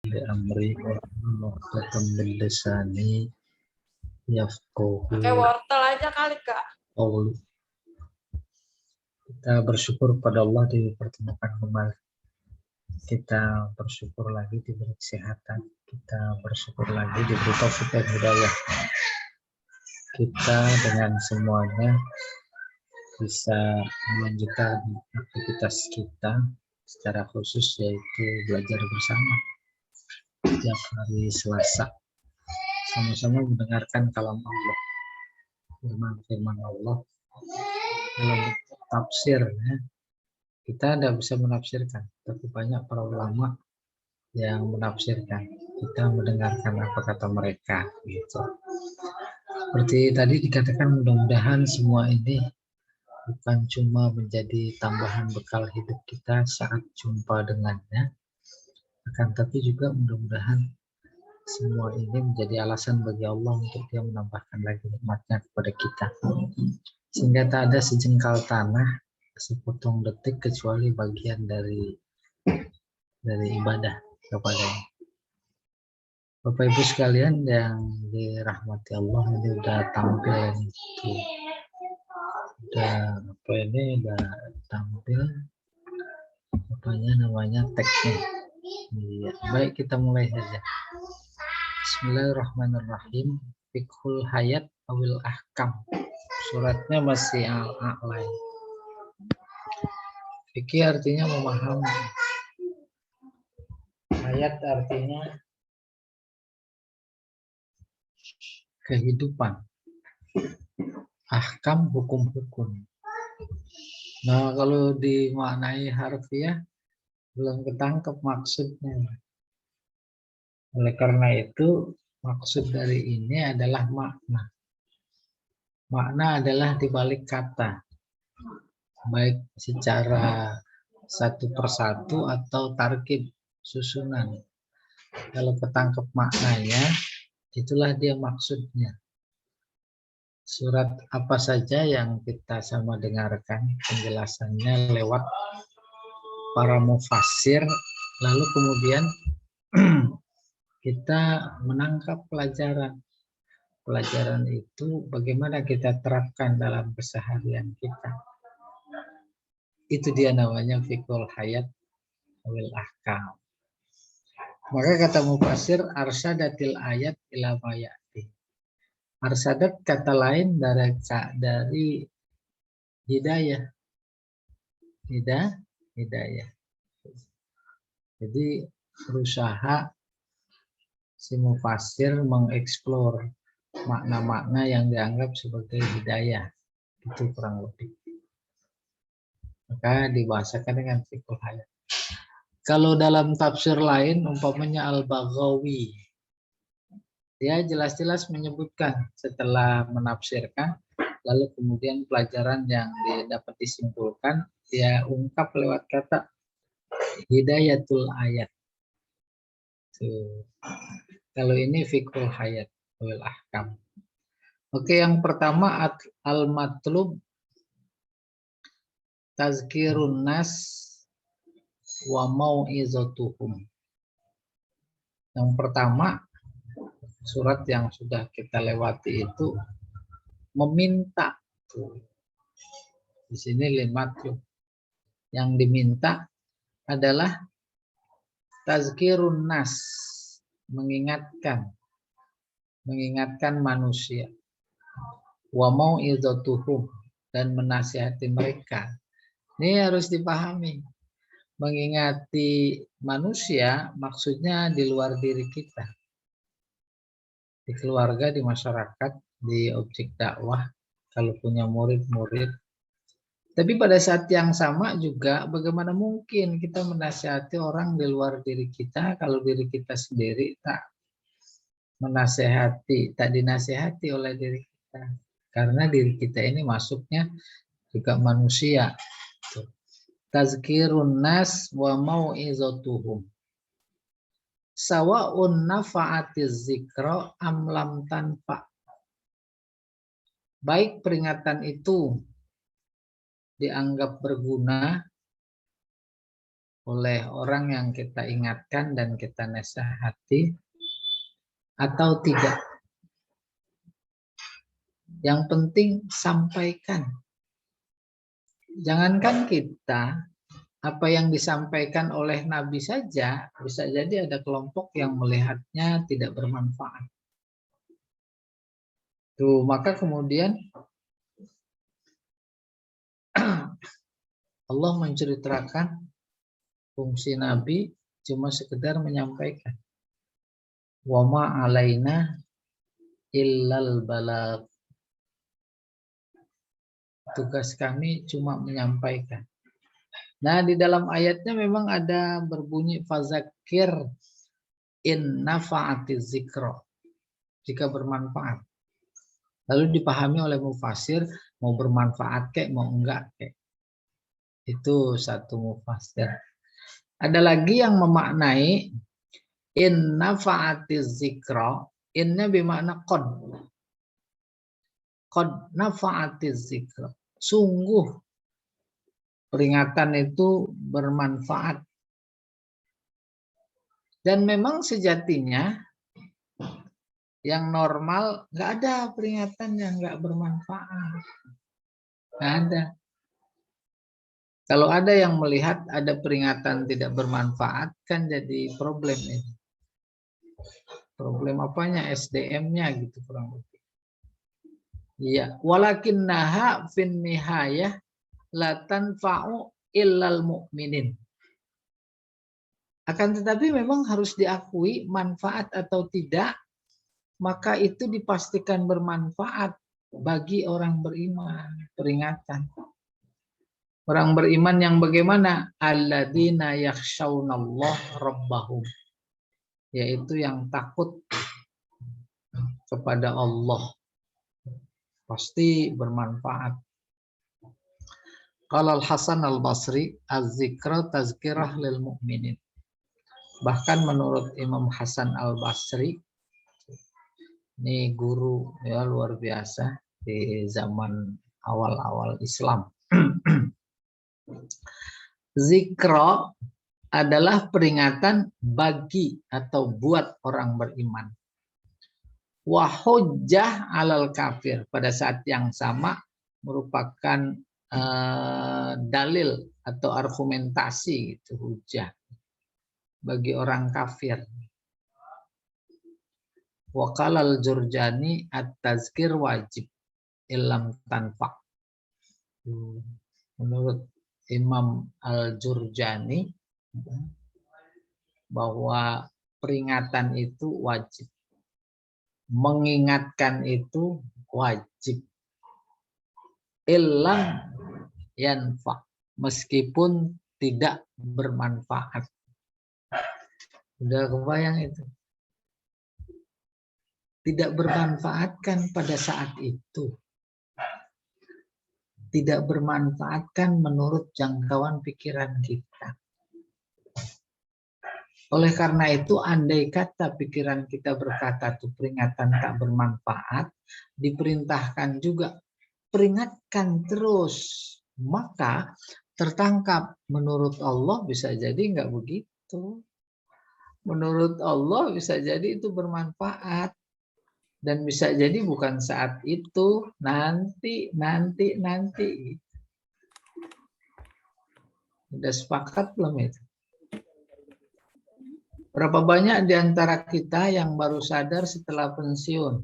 amri muqtatam bil lisani yafqahu Pakai wortel aja kali, Kak. qawli. Kita bersyukur pada Allah dipertemukan kembali. Kita bersyukur lagi diberi kesehatan. Kita bersyukur lagi diberi taufik dan hidayah. Kita dengan semuanya bisa melanjutkan aktivitas kita secara khusus, yaitu belajar bersama setiap hari Selasa, sama-sama mendengarkan kalam Allah, firman Allah dalam bentuk tafsir. Kita tidak bisa menafsirkan, tapi banyak para ulama yang menafsirkan. Kita mendengarkan apa kata mereka, gitu. Seperti tadi dikatakan, mudah-mudahan semua ini bukan cuma menjadi tambahan bekal hidup kita saat jumpa dengannya, akan tapi juga mudah-mudahan semua ini menjadi alasan bagi Allah untuk Dia menambahkan lagi nikmatnya kepada kita, sehingga tak ada sejengkal tanah, sepotong detik kecuali bagian dari ibadah kepadanya. Bapak Ibu sekalian yang dirahmati Allah, ini udah tampil itu. Udah tampil namanya teksnya. Ya, baik, kita mulai saja. Bismillahirrahmanirrahim. Fiqhul hayat awil ahkam. Suratnya masih al-a'la. Fikih artinya memahami. Hayat artinya kehidupan. Ahkam hukum-hukum. Nah, kalau dimaknai harfiah belum ketangkep maksudnya. Oleh karena itu, maksud dari ini adalah makna. Makna adalah dibalik kata, baik secara satu persatu atau tarkib, susunan. Kalau ketangkep maknanya, itulah dia maksudnya. Surat apa saja yang kita sama dengarkan penjelasannya lewat para mufassir, lalu kemudian kita menangkap pelajaran. Pelajaran itu bagaimana kita terapkan dalam keseharian kita. Itu dia namanya fiqhul hayat wal ahkam. Maka kata mufassir, arsadatil ayat ila mayati. Arsadat kata lain dari hidayah. Hidayah. Jadi berusaha si mufassir mengeksplor makna-makna yang dianggap sebagai hidayah. Itu kurang lebih. Maka dibahasakan dengan fiqhul hayat. Kalau dalam tafsir lain, umpamanya Al-Baghawi, dia jelas-jelas menyebutkan setelah menafsirkan, lalu kemudian pelajaran yang dapat disimpulkan, dia ungkap lewat kata hidayatul ayat. Tuh. Kalau ini fiqhul hayat wal ahkam. Oke, yang pertama al-matlub tazkirun nas wa mau'izatuhum. Yang pertama, surat yang sudah kita lewati itu meminta. Di sini limatlub. Yang diminta adalah tazkirun nas, mengingatkan manusia. Wa mau'izatuhum, dan menasihati mereka. Ini harus dipahami. Mengingati manusia maksudnya di luar diri kita. Di keluarga, di masyarakat, di objek dakwah, kalau punya murid-murid. Tapi pada saat yang sama juga bagaimana mungkin kita menasihati orang di luar diri kita kalau diri kita sendiri tak dinasihati oleh diri kita. Karena diri kita ini masuknya juga manusia. Tazkirun nas wa mau'izatuhum. Sawa'un nafa'atiz zikra am lam tanfa'. Baik peringatan itu dianggap berguna oleh orang yang kita ingatkan dan kita nasihati atau tidak. Yang penting sampaikan. Jangankan kita, apa yang disampaikan oleh Nabi saja, bisa jadi ada kelompok yang melihatnya tidak bermanfaat. Tuh, maka kemudian Allah menceritakan fungsi Nabi cuma sekedar menyampaikan. Wa ma alaina illal balagh. Tugas kami cuma menyampaikan. Nah, di dalam ayatnya memang ada berbunyi fazakir in nafa'atiz zikra. Jika bermanfaat. Lalu dipahami oleh mufasir mau bermanfaat kek mau enggak kek. Itu satu mufasir. Ada lagi yang memaknai in nafa'atiz zikra, innya bermakna qad. Qad nafa'atiz zikra. Sungguh peringatan itu bermanfaat. Dan memang sejatinya yang normal nggak ada peringatan yang nggak bermanfaat. Nggak ada. Kalau ada yang melihat ada peringatan tidak bermanfaat, kan jadi problem ini. Problem apanya? SDM-nya gitu kurang lebih. Iya, walakinnaha fin nihayah la tanfa'u illal mu'minin. Akan tetapi memang harus diakui manfaat atau tidak, maka itu dipastikan bermanfaat bagi orang beriman. Peringatan. Orang beriman yang bagaimana? Alladzina yakhshawnallaha rabbahum. Yaitu yang takut kepada Allah. Pasti bermanfaat. Qala Al-Hasan Al-Basri, az-zikra tazkirah lil mu'minin. Bahkan menurut Imam Hasan Al-Basri, ini guru ya luar biasa di zaman awal-awal Islam. Zikra adalah peringatan bagi atau buat orang beriman. Wa hujjah alal kafir, pada saat yang sama merupakan dalil atau argumentasi gitu, hujjah bagi orang kafir. Wa qala al-Jurjani at-tazkir wajib illam tanfa. Menurut Imam Al-Jurjani bahwa peringatan itu wajib. Mengingatkan itu wajib. Illam yanfa, meskipun tidak bermanfaat. Sudah kebayang itu? Tidak bermanfaatkan pada saat itu. Tidak bermanfaatkan menurut jangkauan pikiran kita. Oleh karena itu, andai kata pikiran kita berkata itu peringatan tak bermanfaat, diperintahkan juga peringatkan terus, maka tertangkap menurut Allah bisa jadi nggak begitu. Menurut Allah bisa jadi itu bermanfaat. Dan bisa jadi bukan saat itu, nanti. Udah sepakat belum itu? Berapa banyak di antara kita yang baru sadar setelah pensiun?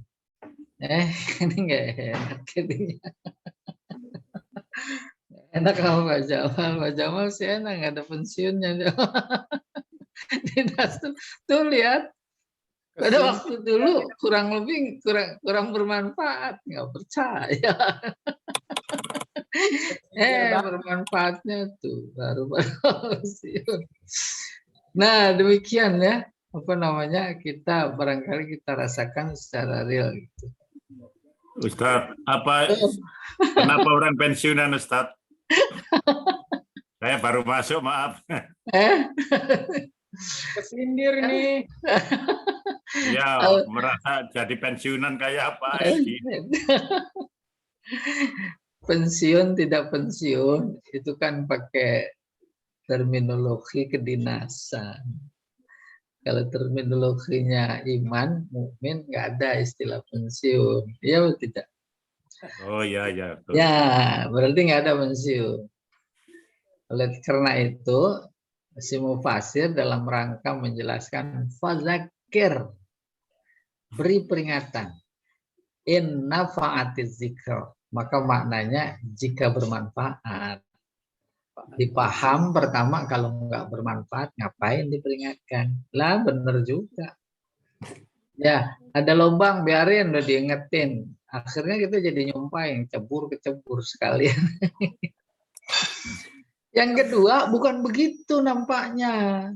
Ini nggak enak. Enak kalau Pak Jamal. Pak Jamal sih enak, nggak ada pensiunnya. Tuh lihat. Pada waktu dulu kurang lebih kurang bermanfaat, nggak percaya. Bermanfaatnya tuh baru pensiun. Nah, demikian ya, apa namanya, kita barangkali kita rasakan secara real gitu. Ustadz, kenapa orang pensiunan Ustadz? Saya baru masuk, maaf. Kesindir nih. Ya, merasa jadi pensiunan kayak apa? Pensiun tidak pensiun, itu kan pakai terminologi kedinasan. Kalau terminologinya iman, mukmin, nggak ada istilah pensiun. Iya atau tidak? Oh ya, ya. Betul. Ya, berarti nggak ada pensiun. Oleh karena itu, si mufasir dalam rangka menjelaskan fadzakir, beri peringatan. In nafa'atiz zikr. Maka maknanya jika bermanfaat. Dipaham pertama, kalau nggak bermanfaat ngapain diperingatkan? Lah bener juga. Ya, ada lubang biarin udah diingetin. Akhirnya kita jadi nyumpain, kecebur sekalian. Yang kedua, bukan begitu nampaknya.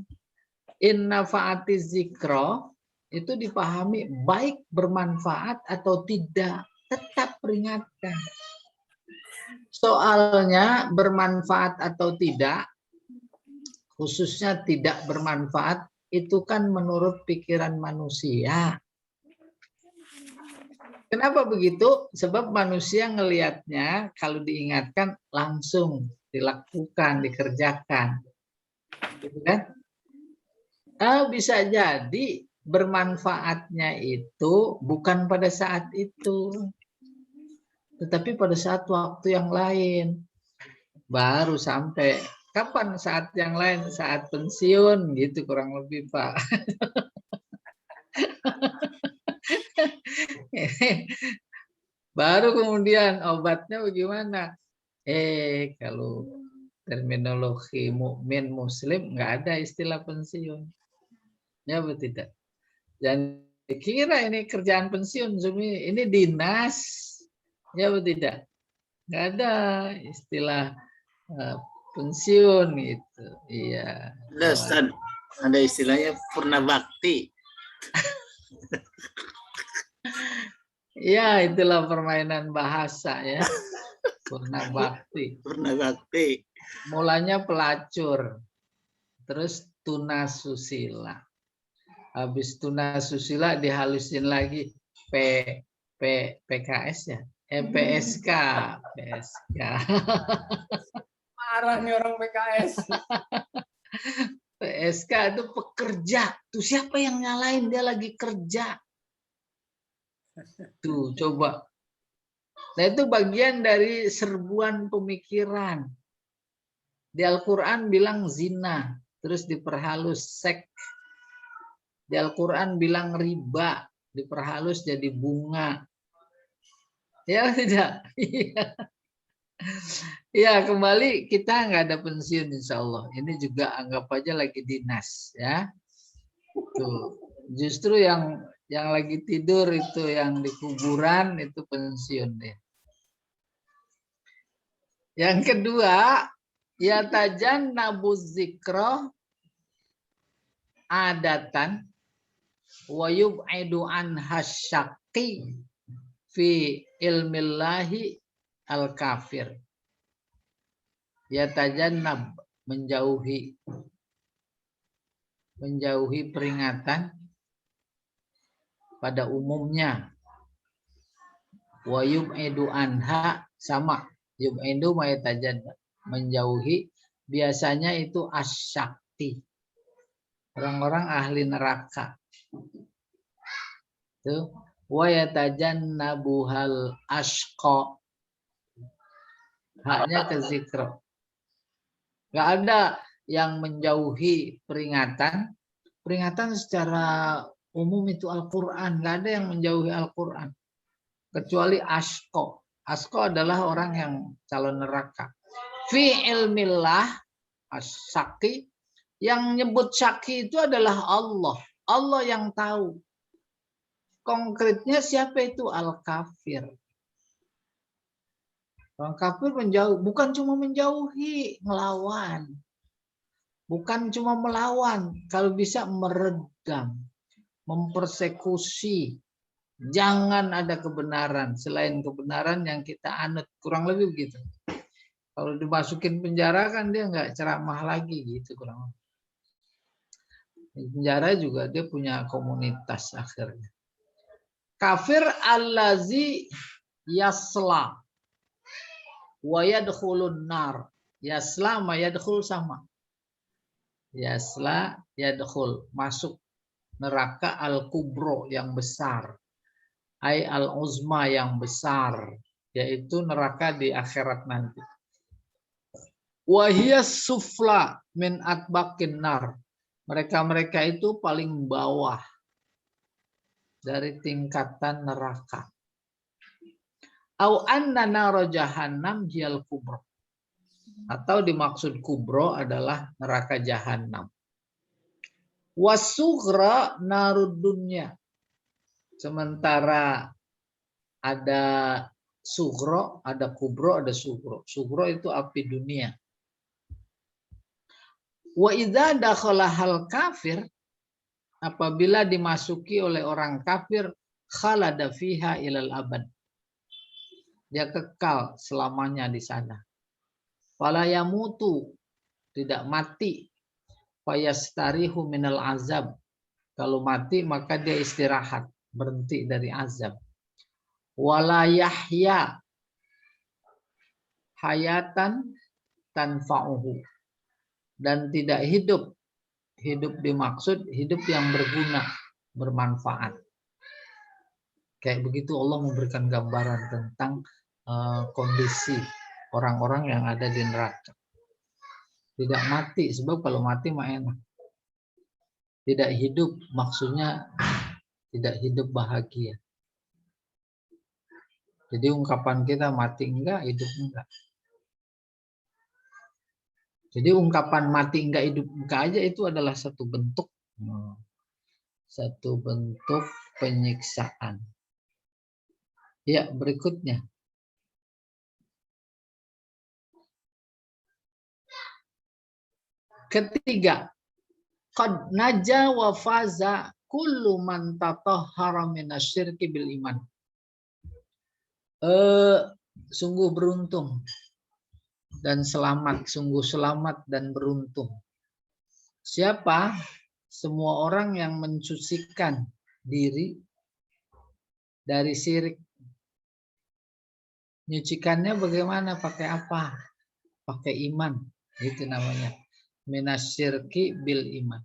In nafa'atiz zikra itu dipahami baik bermanfaat atau tidak, tetap peringatkan. Soalnya bermanfaat atau tidak, khususnya tidak bermanfaat, itu kan menurut pikiran manusia. Kenapa begitu? Sebab manusia ngelihatnya kalau diingatkan langsung dilakukan, dikerjakan. Gitu kan? Bisa jadi bermanfaatnya itu bukan pada saat itu, tetapi pada saat waktu yang lain. Baru sampai kapan saat yang lain? Saat pensiun gitu kurang lebih, Pak. Baru kemudian obatnya bagaimana? Kalau terminologi mukmin muslim nggak ada istilah pensiun. Ya betul tidak? Dan kira ini kerjaan pensiun, ini dinas. Ya betul tidak? Nggak ada istilah pensiun gitu. Iya. Ada istilahnya purna bakti. Ya, itulah permainan bahasa ya. Purna bakti. Purna bakti. Mulanya pelacur. Terus tunasusila. Habis tunasusila dihalusin lagi PKS ya. PSK. Marah nih orang PKS. PSK itu pekerja. Tuh siapa yang nyalain, dia lagi kerja. Tuh coba. Nah itu bagian dari serbuan pemikiran. Di Al-Quran bilang zina, terus diperhalus seks. Di Al-Quran bilang riba, diperhalus jadi bunga. Ya tidak? Ya kembali kita nggak ada pensiun insya Allah. Ini juga anggap aja lagi dinas ya. Tuh justru yang lagi tidur itu yang di kuburan itu pensiun deh. Yang kedua, ya tajannabu zikra adatan wa yub'idu an hasyaqi fi ilmillahi al-kafir. Ya tajannab, menjauhi peringatan pada umumnya. Wa yub'idu anha, sama yub'idu ma yatajannab, menjauhi, biasanya itu asyakti, orang-orang ahli neraka. Tuh, wa yatajannabuhal ashqa, haknya ke zikr. Enggak ada yang menjauhi peringatan. Peringatan secara umum itu Al-Quran. Enggak ada yang menjauhi Al-Quran. Kecuali ashqa. Ashqa adalah orang yang calon neraka. Fi ilmillah as-syaqi, yang nyebut syaqi itu adalah Allah. Allah yang tahu. Konkretnya siapa itu? Al-kafir. Orang kafir menjauh, bukan cuma menjauhi, melawan. Bukan cuma melawan, kalau bisa meredam, mempersekusi. Jangan ada kebenaran selain kebenaran yang kita anut, kurang lebih begitu. Kalau dimasukin penjara kan dia nggak ceramah lagi gitu kurang lebih. Di penjara juga dia punya komunitas akhirnya. Kafir allazi yasla wa yadkhulun nar. Yasla ma yadkhul sama. Yasla yadkhul, masuk neraka al-kubro yang besar. Ai al-uzma yang besar, yaitu neraka di akhirat nanti. Wahiyas sufla min atbaqin nar. Mereka-mereka itu paling bawah dari tingkatan neraka. Au anna nara jahannam hiyal kubro. Atau dimaksud kubro adalah neraka jahanam. Wasugra narud dunya. Sementara ada sugro, ada kubro, ada sugro. Sugro itu api dunia. Wa idza dakhala hal kafir, apabila dimasuki oleh orang kafir, khalada fiha ilal abad. Dia kekal selamanya di sana. Fala yamutu, tidak mati. Fayastarihu minal azab. Kalau mati maka dia istirahat, berhenti dari azab. Wala yahya hayatan tanfa'uhu. Dan tidak hidup. Hidup dimaksud hidup yang berguna, bermanfaat. Kayak begitu Allah memberikan gambaran tentang kondisi orang-orang yang ada di neraka. Tidak mati, sebab kalau mati mah enak. Tidak hidup, maksudnya tidak hidup bahagia. Jadi ungkapan kita mati enggak, hidup enggak. Jadi ungkapan mati enggak, hidup enggak aja itu adalah satu bentuk penyiksaan. Ya, berikutnya. Ketiga, qad naja wa faza kullu man tatahhara minasyirki bil iman. Sungguh beruntung dan selamat, sungguh selamat dan beruntung. Siapa? Semua orang yang mensucikan diri dari syirik. Nyucikannya bagaimana? Pakai apa? Pakai iman. Itu namanya. Minasyirki bil iman.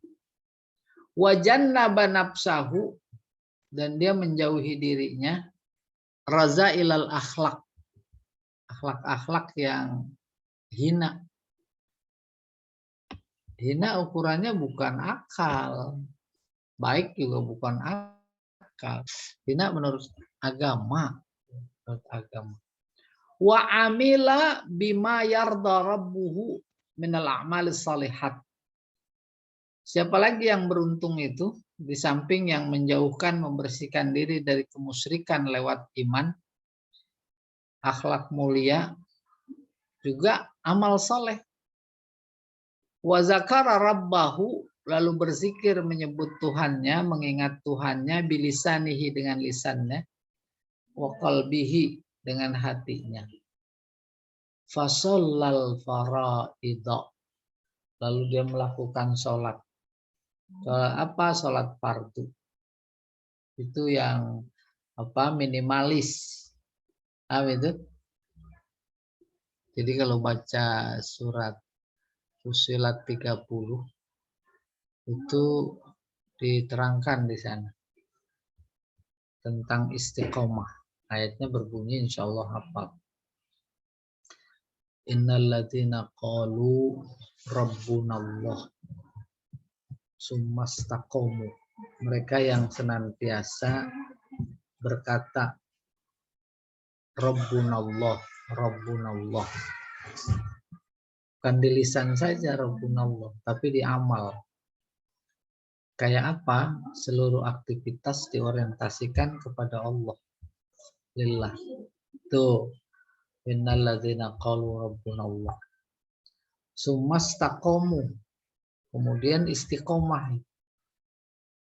Wa jannaba nafsahu, dan dia menjauhi dirinya razailal akhlak. Akhlak-akhlak yang hina. Hina ukurannya bukan akal. Baik juga bukan akal. Hina menurut agama. Wa amila bima yarda rabbuhu minal a'malis salihat. Siapa lagi yang beruntung itu? Di samping yang menjauhkan, membersihkan diri dari kemusyrikan lewat iman, akhlak mulia, juga amal soleh. Wa zakara rabbahu, lalu berzikir menyebut Tuhannya, mengingat Tuhannya, bilisanihi dengan lisannya, wa qalbihi dengan hatinya. Fasallal faraidha, lalu dia melakukan sholat. Apa? Sholat fardu. Itu yang minimalis. Itu. Jadi kalau baca surat Fussilat 30 itu diterangkan di sana tentang istiqomah. Ayatnya berbunyi, insyaallah hafal. Innalladzina qalu rabbunallah summastaqomu. Mereka yang senantiasa berkata Rabbunallah, Rabbunallah. Bukan di lisan saja Rabbunallah, tapi di amal. Kayak apa? Seluruh aktivitas diorientasikan kepada Allah. Lillah. Tuh. Innalladzina qalu rabbunallah. Summastaqomu. Kemudian istiqomah.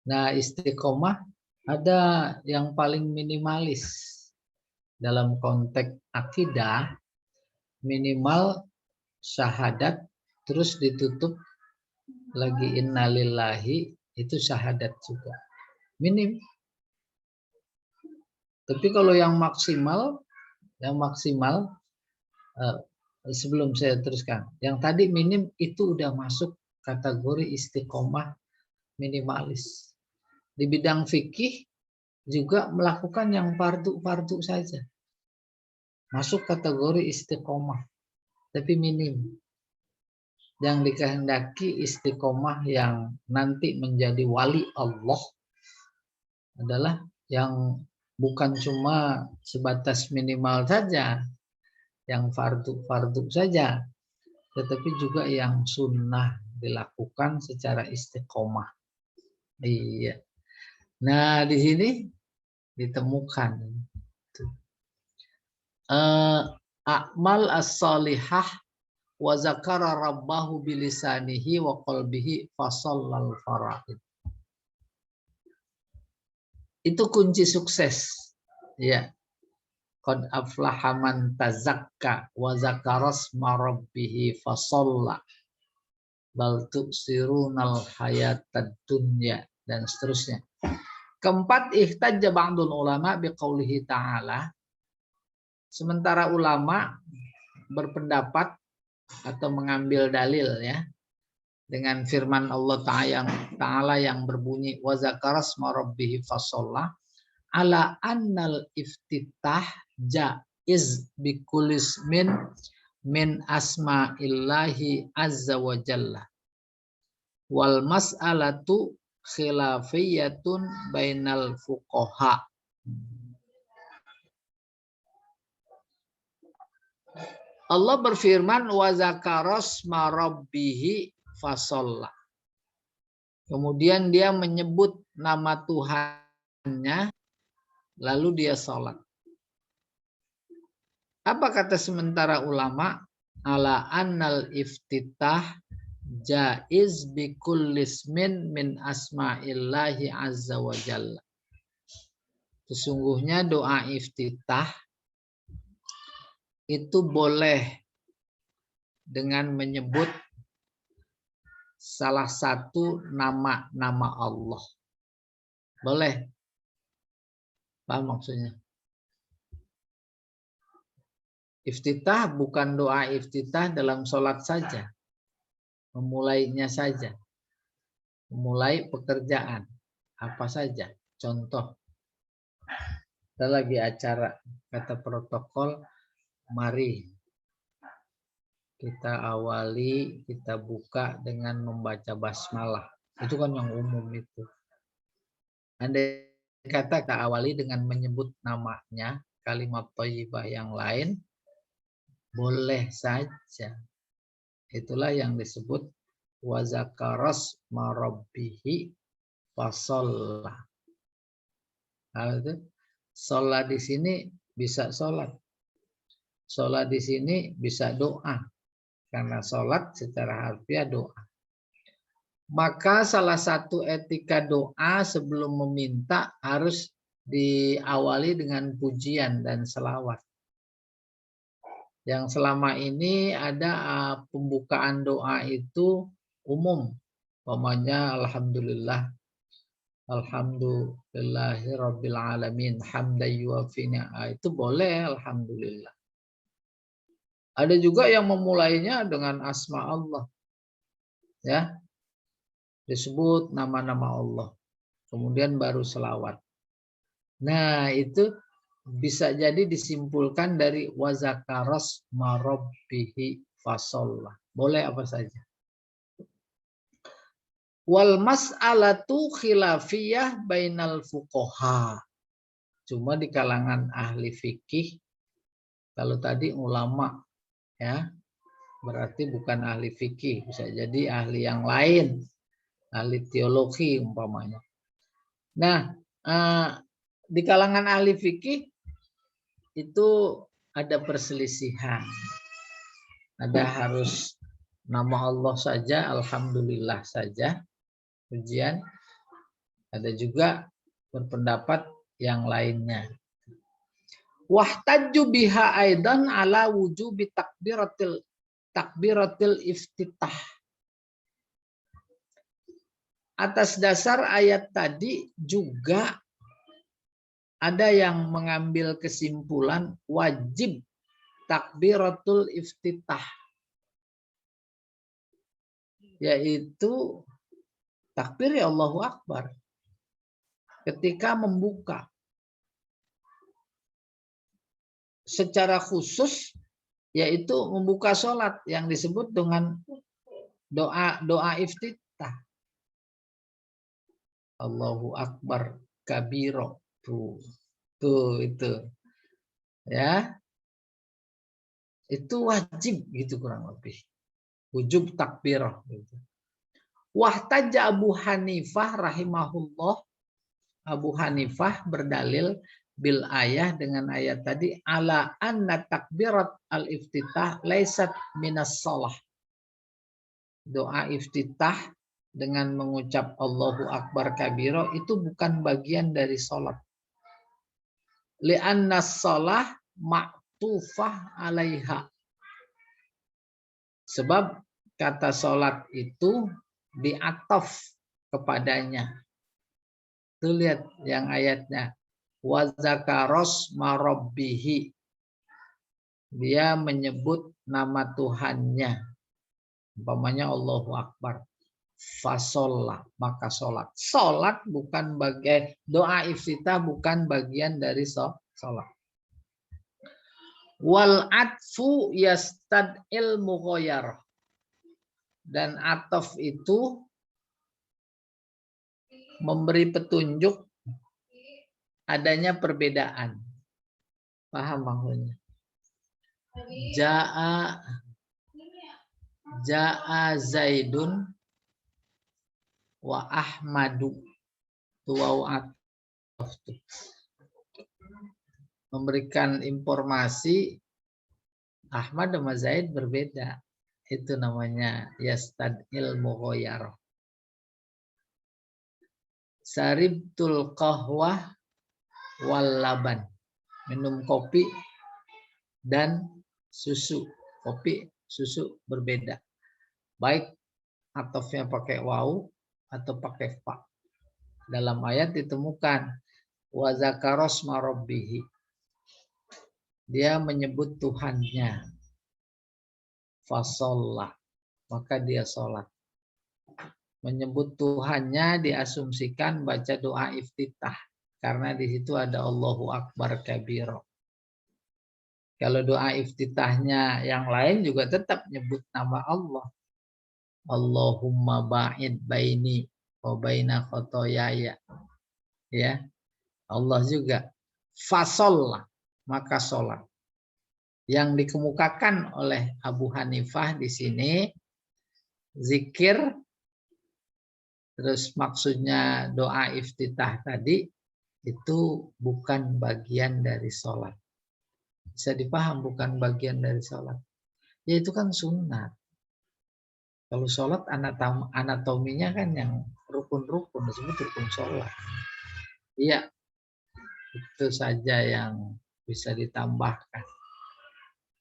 Nah, istiqomah ada yang paling minimalis. Dalam konteks akidah, minimal syahadat, terus ditutup lagi innalillahi, itu syahadat juga. Minim. Tapi kalau yang maksimal sebelum saya teruskan, yang tadi minim itu udah masuk kategori istiqomah minimalis. Di bidang fikih juga melakukan yang fardu-fardu saja. Masuk kategori istiqomah, tapi minim. Yang dikehendaki istiqomah yang nanti menjadi wali Allah adalah yang bukan cuma sebatas minimal saja, yang fardu-fardu saja, tetapi juga yang sunnah dilakukan secara istiqomah. Iya. Nah, di sini ditemukan a'mal as-salihah wa zakara rabbahu bilisanihi wa qalbihi fasallal faraid. Itu kunci sukses. Ya. Qad aflaha man tazakka wa zakarasma rabbih fasalla. Bal tu'sirunal hayatad dunya dan seterusnya. Keempat, ihtajja ba'dul ulama biqaulihi ta'ala. Sementara ulama berpendapat atau mengambil dalil ya dengan firman Allah Ta'ala yang berbunyi wa zakarasma rabbih fasalla ala annal iftitah jaiz bikulis min asma'illahi azza wa jalla wal mas'alatu khilafiyatun bainal fuqaha. Allah berfirman wa zakarasma rabbih fasalla. Kemudian dia menyebut nama Tuhannya lalu dia sholat. Apa kata sementara ulama? Ala annal iftitah jaiz bikullismin min asma'illahi azza wa jalla. Sesungguhnya doa iftitah itu boleh dengan menyebut salah satu nama-nama Allah. Boleh. Paham maksudnya? Iftitah bukan doa iftitah dalam sholat saja. Memulainya saja. Memulai pekerjaan. Apa saja. Contoh. Kita lagi acara. Kata protokol. Mari kita awali, kita buka dengan membaca basmalah. Itu kan yang umum itu. Andai kata kita awali dengan menyebut namanya, kalimat thayyibah yang lain, boleh saja. Itulah yang disebut wa zakarasma rabbih fasalla. Nah, itu sholat di sini bisa sholat. Sholat di sini bisa doa. Karena sholat secara harfiah doa. Maka salah satu etika doa sebelum meminta harus diawali dengan pujian dan selawat. Yang selama ini ada pembukaan doa itu umum. Umpamanya alhamdulillah. Alhamdulillahirabbil alamin hamdan yuwafi ni'am. Itu boleh alhamdulillah. Ada juga yang memulainya dengan asma Allah. Ya. Disebut nama-nama Allah. Kemudian baru selawat. Nah, itu bisa jadi disimpulkan dari wa zakarasma rabbih fasalla. Boleh apa saja. Wal mas'alatu khilafiyah bainal fuqaha. Cuma di kalangan ahli fikih, kalau tadi ulama ya, berarti bukan ahli fikih, bisa jadi ahli yang lain, ahli teologi umpamanya. Nah, di kalangan ahli fikih itu ada perselisihan. Ada harus nama Allah saja, alhamdulillah saja, pujian. Ada juga berpendapat yang lainnya. Wahtajju biha aidan ala wujubi takbiratil iftitah. Atas dasar ayat tadi juga ada yang mengambil kesimpulan wajib takbiratul iftitah. yaitu takbir ya Allahu Akbar ketika membuka. Secara khusus yaitu membuka sholat yang disebut dengan doa iftitah. Allahu Akbar kabiro. Tuh itu. Ya. Itu wajib gitu kurang lebih. Wujub takbirah gitu. Wahtaja Abu Hanifah rahimahullah. Abu Hanifah berdalil bil ayah dengan ayat tadi ala anna takbirat al-iftitah laisat minas shalah. Doa iftitah dengan mengucap Allahu Akbar kabiro itu bukan bagian dari salat. Li'anna shalah ma'tufah alaiha. Sebab kata salat itu diataf kepadanya. Tuh lihat yang ayatnya. Wa zakaros marabbihi. Dia menyebut nama Tuhannya. Umpamanya Allahu Akbar. Fasollah, maka sholat. Sholat bukan bagian, doa iftitah bukan bagian dari sholat. Wal atfu yastad'il mughayarah. Dan ataf itu memberi petunjuk adanya perbedaan. Paham maksudnya? Ja'a Zaidun wa Ahmadu. Memberikan informasi Ahmad sama Zaid berbeda. Itu namanya yastad'il mughayarah. Saribtul qahwah wal laban. Minum kopi dan susu. Kopi, susu berbeda. Baik atofnya pakai waw atau pakai fa. Dalam ayat ditemukan wa zakaros marabbihi. Dia menyebut Tuhannya. Fasollah. Maka dia sholat. Menyebut Tuhannya diasumsikan baca doa iftitah. Karena di situ ada Allahu Akbar kabiro. Kalau doa iftitahnya yang lain juga tetap nyebut nama Allah. Allahumma ba'id baini wa baina khotoyaya. Ya. Allah juga. Fasollah. Maka sholat. Yang dikemukakan oleh Abu Hanifah di sini zikir, terus maksudnya doa iftitah tadi itu bukan bagian dari sholat. Bisa dipaham bukan bagian dari sholat. Ya itu kan sunat. Kalau sholat anatominya kan yang rukun-rukun disebut rukun sholat. Iya, itu saja yang bisa ditambahkan.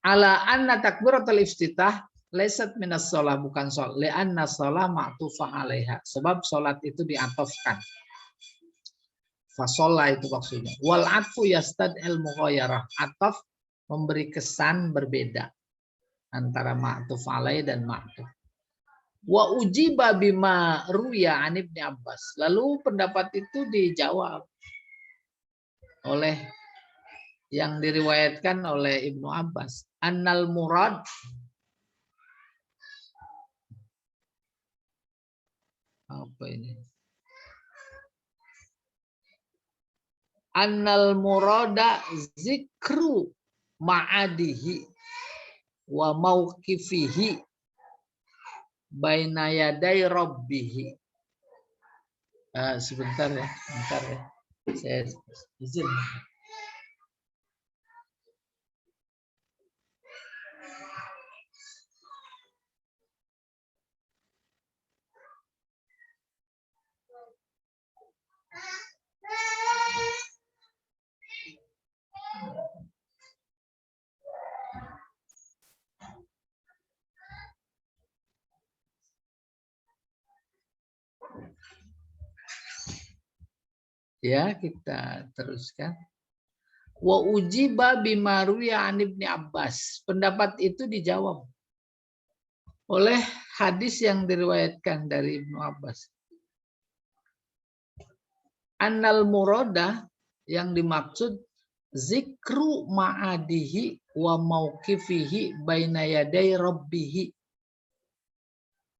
Ala anna takbiratul iftitah laisat minas shalah, bukan sholat. Li'anna shalah ma'tufah alaiha. Sebab sholat itu diatofkan. Fasolah itu maksudnya. Wal atfu yastad'il mughayarah. Ataf memberi kesan berbeda antara ma'tuf alaih dan ma'tuf. Wa ujiba bima ruya an Ibnu Abbas. Lalu pendapat itu dijawab oleh yang diriwayatkan oleh Ibnu Abbas. Annal murad apa ini? Annal murada zikru ma'adihi wa mauqifihi baina yaday rabbihi. Sebentar ya. Saya izin. Ya, kita teruskan. Wa ujiba bima ruya an Ibnu Abbas. Pendapat itu dijawab oleh hadis yang diriwayatkan dari Ibnu Abbas. Annal murada yang dimaksud zikru ma'adihi wa mauqifihi baina yaday rabbihi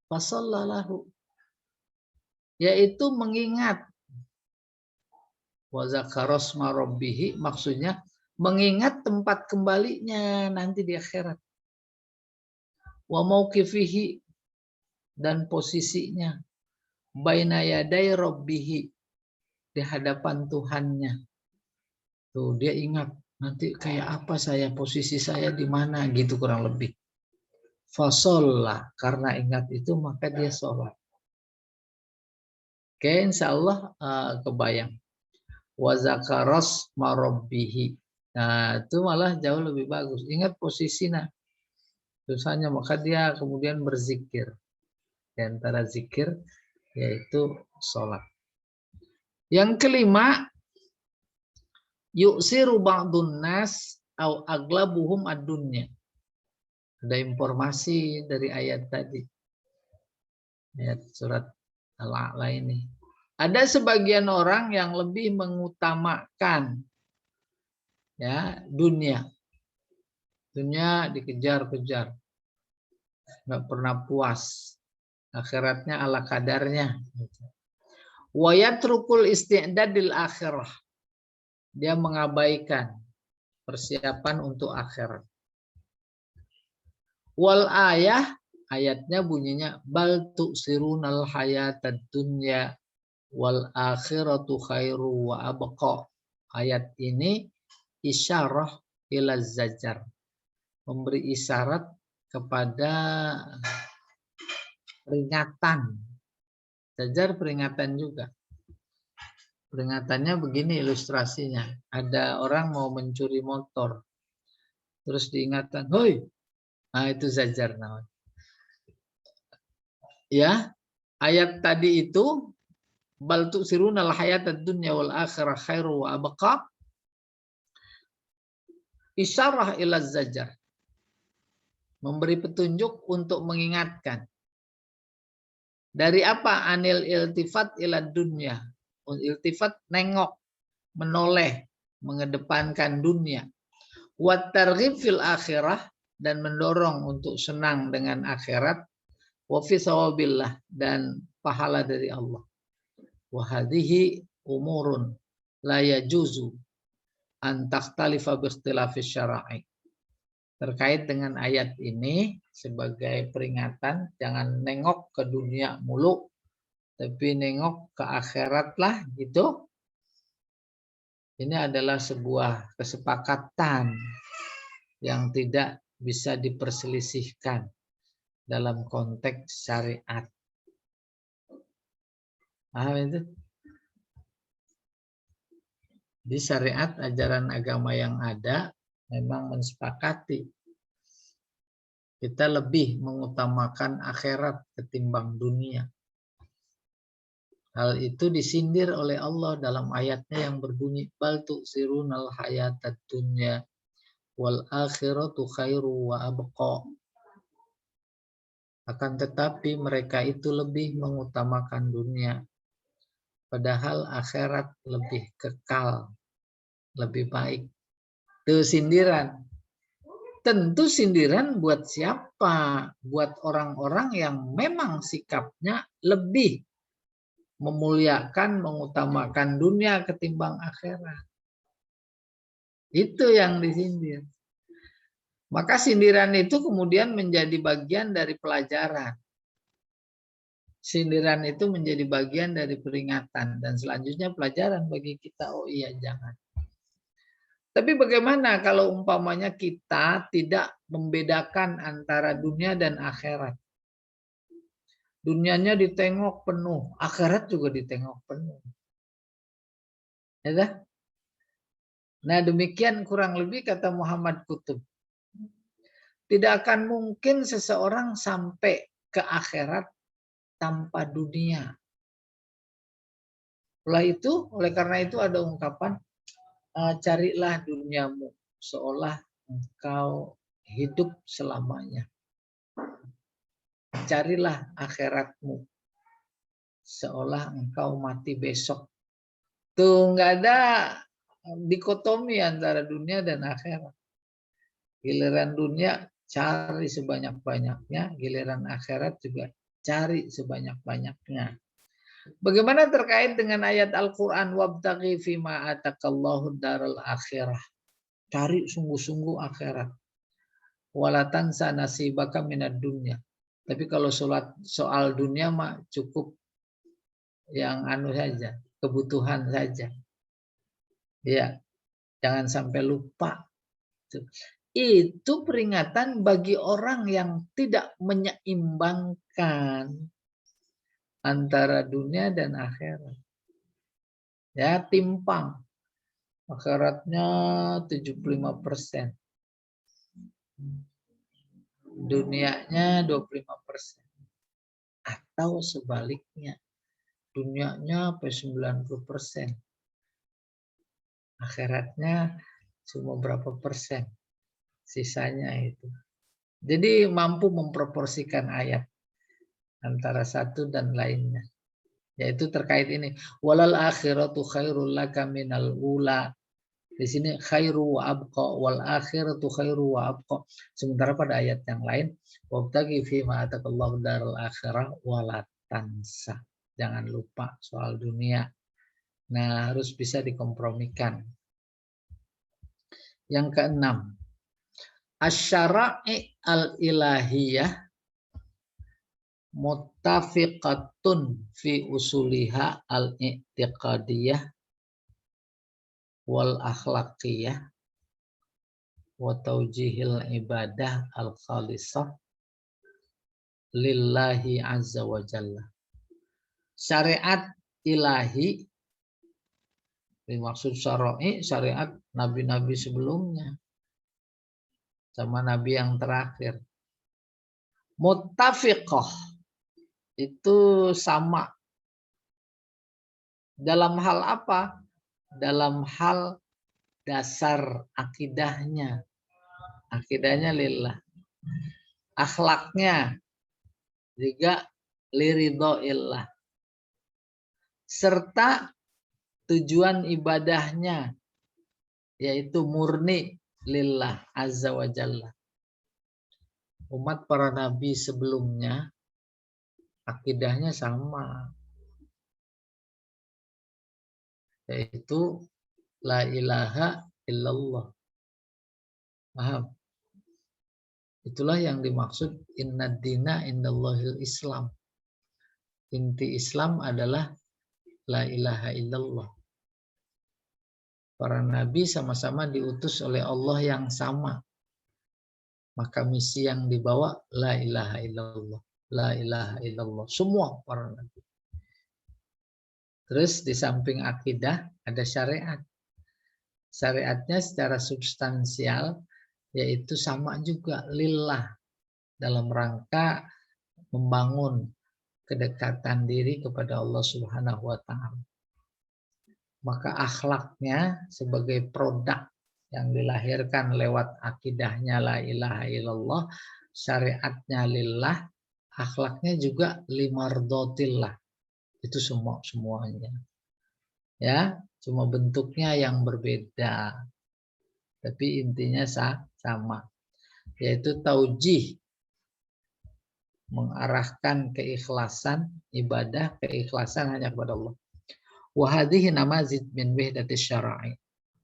fasallalahu, yaitu mengingat wa zakarasma rabbihi, maksudnya mengingat tempat kembalinya nanti di akhirat, wa mauqifihi, dan posisinya, baina yaday rabbihi, di hadapan Tuhannya. Tuh dia ingat nanti kayak apa saya, posisi saya di mana gitu kurang lebih. Fasolla, karena ingat itu maka dia sholat. Oke, insya Allah kebayang. Wa zakaras marabbihi. Nah itu malah jauh lebih bagus. Ingat posisinya, dosanya, maka dia kemudian berzikir. Di antara zikir yaitu sholat. Yang kelima, yuksiru ba'dun nas au aglabuhum ad-dunya. Ada informasi dari ayat tadi. Ayat surat Al-A'la ini. Ada sebagian orang yang lebih mengutamakan ya dunia. Dunia dikejar-kejar. Nggak pernah puas. Akhiratnya ala kadarnya. Wa yatrukul isti'dadil akhirah. Dia mengabaikan persiapan untuk akhirat. Wal ayatnya bunyinya bal tu'sirunal hayatad dunya wal akhiratu khairu wa abqa. Ayat ini isyarah ila zajar, memberi isyarat kepada peringatan. Zajar peringatan juga. Peringatannya begini ilustrasinya. Ada orang mau mencuri motor. Terus diingatkan, "Hoi." Nah, itu zajar namanya. Ya, ayat tadi itu bal tu'sirunal hayatad dunya wal akhirah khairu wa abqa. Isyarah ila zajar. Memberi petunjuk untuk mengingatkan. Dari apa? Anil iltifat ila dunya. Iltifat nengok, menoleh, mengedepankan dunia. Wat targhib fil akhirah, dan mendorong untuk senang dengan akhirat. Wa fi sawabillah, dan pahala dari Allah. Wa hadhihi umurun la yajuzu an takhtalifa bi ikhtilafi syara'i. Terkait dengan ayat ini sebagai peringatan, jangan nengok ke dunia mulu, tapi nengok ke akhirat lah gitu. Ini adalah sebuah kesepakatan yang tidak bisa diperselisihkan dalam konteks syariat. Paham itu? Di syariat, ajaran agama yang ada memang mensepakati kita lebih mengutamakan akhirat ketimbang dunia. Hal itu disindir oleh Allah dalam ayatnya yang berbunyi bal tu'sirunal hayatad dunya wal akhiratu khairu wa abqa. Akan tetapi mereka itu lebih mengutamakan dunia, padahal akhirat lebih kekal, lebih baik. Itu sindiran. Tentu sindiran buat siapa? Buat orang-orang yang memang sikapnya lebih memuliakan, mengutamakan dunia ketimbang akhirat. Itu yang disindir. Maka sindiran itu kemudian menjadi bagian dari pelajaran. Sindiran itu menjadi bagian dari peringatan. Dan selanjutnya pelajaran bagi kita. Oh iya, jangan. Tapi bagaimana kalau umpamanya kita tidak membedakan antara dunia dan akhirat? Dunianya ditengok penuh, akhirat juga ditengok penuh. Ya, nah demikian kurang lebih kata Muhammad Qutb. Tidak akan mungkin seseorang sampai ke akhirat tanpa dunia. Oleh karena itu ada ungkapan, carilah duniamu seolah engkau hidup selamanya. carilah akhiratmu seolah engkau mati besok. Tuh nggak ada dikotomi antara dunia dan akhirat. Giliran dunia cari sebanyak-banyaknya, giliran akhirat juga cari sebanyak-banyaknya. Bagaimana terkait dengan ayat Al-Quran, wabtaghi fima atakallahu daral akhirah. Cari sungguh-sungguh akhirat. Walatansa nasibaka minad dunya. Tapi kalau soal dunia mah cukup yang anu saja, kebutuhan saja. Ya, jangan sampai lupa. Itu peringatan bagi orang yang tidak menyeimbangkan antara dunia dan akhirat. Ya, timpang. Akhiratnya 75%. Dunianya 25%. Atau sebaliknya. Dunianya sampai 90%. Akhiratnya cuma berapa persen. Sisanya itu. Jadi mampu memproporsikan ayat antara satu dan lainnya. Yaitu terkait ini. Walal akhiratu khairul laka minal ula. Di sini khairu wa abqa wal akhiratu khairu wa abqa. Sementara pada ayat yang lain, wabtaghi fima atakallahu daral akhirah wala tansa. Jangan lupa soal dunia. Nah, harus bisa dikompromikan. Yang keenam, asy-syara'i al-ilahiyah muttafiqatun fi usuliha al-i'tiqadiyah wal akhlaqiyah wa taujihil ibadah al-khalisah lillahi azza wa jalla. Syariat ilahi dimaksud syara'i, syariat nabi-nabi sebelumnya sama nabi yang terakhir. Muttafiqah itu sama. Dalam hal apa? Dalam hal dasar akidahnya. Akidahnya lillah. Akhlaknya juga liridhoillah. Serta tujuan ibadahnya yaitu murni lillah azza wa jalla. Umat para nabi sebelumnya akidahnya sama, yaitu la ilaha illallah. Paham? Itulah yang dimaksud inna dina indallahil Islam. Inti Islam adalah la ilaha illallah. Para nabi sama-sama diutus oleh Allah yang sama. Maka misi yang dibawa la ilaha illallah. La ilaha illallah. Semua para nabi. Terus di samping akidah ada syariat. Syariatnya secara substansial yaitu sama juga lillah. Dalam rangka membangun kedekatan diri kepada Allah Subhanahu wa ta'ala. Maka akhlaknya sebagai produk yang dilahirkan lewat akidahnya la ilaha illallah, syariatnya lillah, akhlaknya juga limardotillah. Itu semuanya. Ya, cuma bentuknya yang berbeda. Tapi intinya sama. Yaitu taujih, mengarahkan keikhlasan ibadah, keikhlasan hanya kepada Allah. Wahadihi namazid min wahdatis syara'i.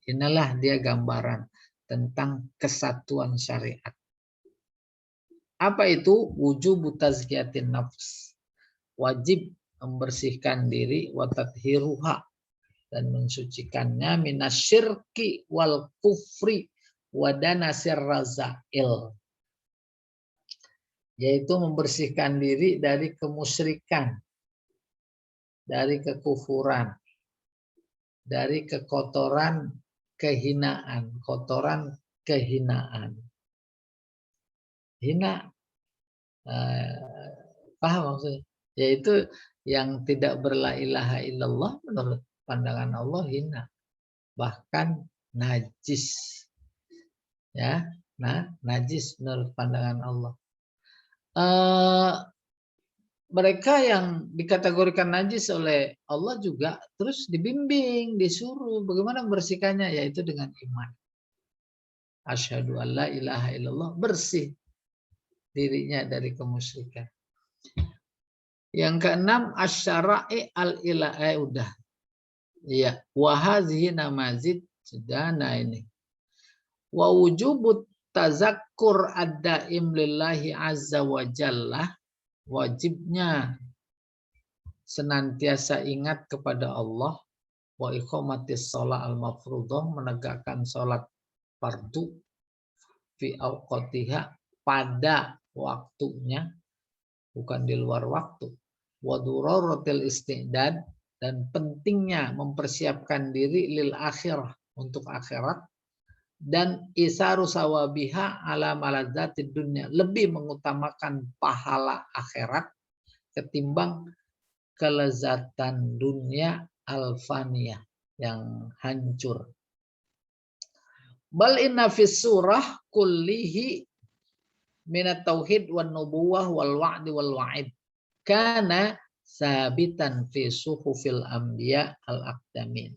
Inilah dia gambaran tentang kesatuan syariat. Apa itu? Wujubu tazkiyatin nafs. Wajib membersihkan diri wa tathhiruha dan mensucikannya minasyirki wal kufri wa danasir razail. Yaitu membersihkan diri dari kemusyrikan, dari kekufuran, dari kekotoran kehinaan, kotoran kehinaan. Hina, paham maksudnya? Yaitu yang tidak berla ilaha illallah menurut pandangan Allah hina, bahkan najis. Ya, nah najis menurut pandangan Allah. mereka yang dikategorikan najis oleh Allah juga terus dibimbing, disuruh bagaimana membersihkannya, yaitu dengan iman. Asyhadu an la ilaha illallah, bersih dirinya dari kemusyrikan. Yang keenam, asyara'i al-ilahi, udah. Iya, wa hadhihi namazid, sedana ini. Wa wujubut tazakkur ad-daim lillahi azza wa jalla, wajibnya senantiasa ingat kepada Allah, wa iqamatis shalah al-mafruḍah, menegakkan salat fardu fi awqatiha, pada waktunya, bukan di luar waktu. Wa duraratil istidad, dan pentingnya mempersiapkan diri lil akhirah, untuk akhirat, dan isaru sawabiha ala maladzatid dunya, lebih mengutamakan pahala akhirat ketimbang kelezatan dunia alfaniyah yang hancur. Bal inna fis surah kullihi minat tauhid wan nubuwah wal wa'di wal wa'id kana sabitan fi suhufil anbiya al aqdamin.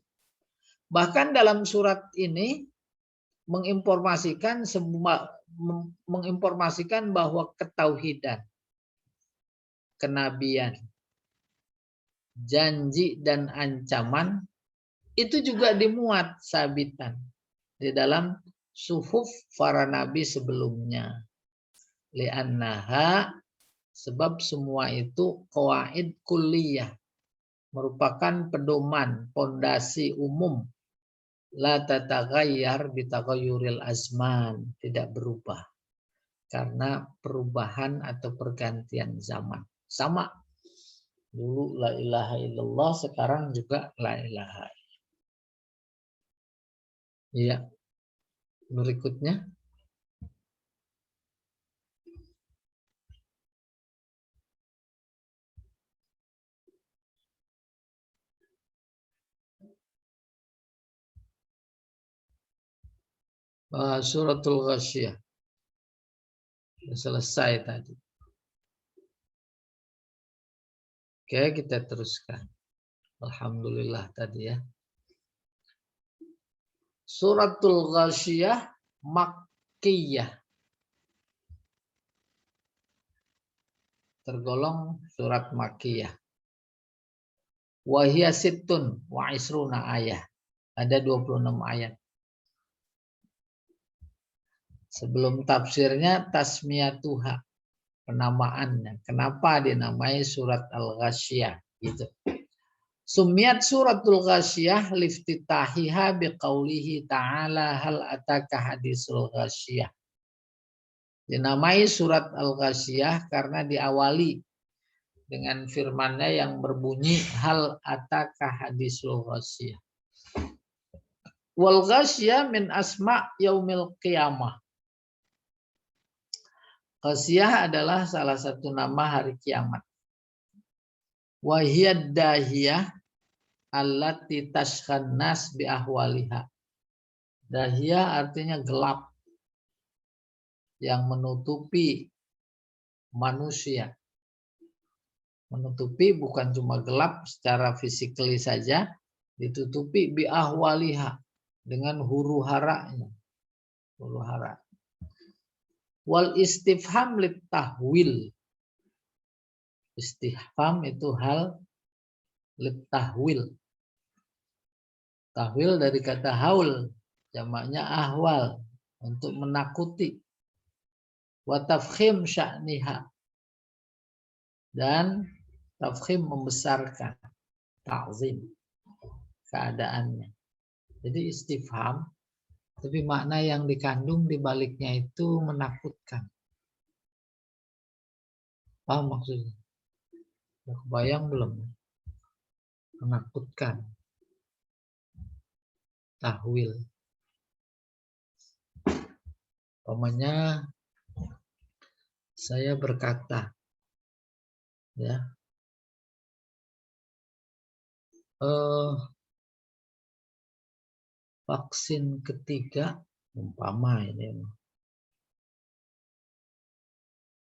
Bahkan dalam surat ini menginformasikan bahwa ketauhidan, kenabian, janji dan ancaman itu juga dimuat sabitan di dalam suhuf para nabi sebelumnya. Li'annaha, sebab semua itu qawaid kulliyah, merupakan pedoman, pondasi umum, la tataghayyar bitaghayyuril azman, tidak berubah karena perubahan atau pergantian zaman. Sama dulu la ilaha illallah, sekarang juga la ilaha. Iya. Berikutnya. Suratul Ghasyiyah. Selesai tadi. Oke, kita teruskan. Alhamdulillah tadi ya. Suratul Ghasyiyah Makkiyah. Tergolong surat Makkiyah. Wahia sittun wa isruna ayat. Ada 26 ayat. Sebelum tafsirnya tasmiyatuha, penamaannya. Kenapa dinamai surat Al-Ghasyiyah gitu. Sumiat suratul Ghasyiyah liftitahiha biqaulihi ta'ala hal ataka hadisul Ghasyiyah. Dinamai surat Al-Ghasyiyah karena diawali dengan firman-Nya yang berbunyi hal ataka hadisul Ghasyiyah. Wal Ghasyiyah min asma yaumil qiyamah. Ghasyiyah adalah salah satu nama hari kiamat. Wahiyad dahiyah allati tashkhan nas bi ahwaliha. Dahiyah artinya gelap, yang menutupi manusia. Menutupi bukan cuma gelap secara fisikali saja, ditutupi bi ahwaliha, dengan huru-haranya. Huru-hara. Wal istifham lit tahwil. Istifham itu hal lit tahwil. Tahwil dari kata haul, jamaknya ahwal, untuk menakuti. Wa tafkhim sya'niha, dan tafkhim membesarkan, ta'zim keadaannya. Jadi istifham, tapi makna yang dikandung di baliknya itu menakutkan. Paham maksudnya? Udah kebayang belum? Menakutkan. Tahwil. Umpamanya saya berkata, ya, vaksin ketiga, umpama ini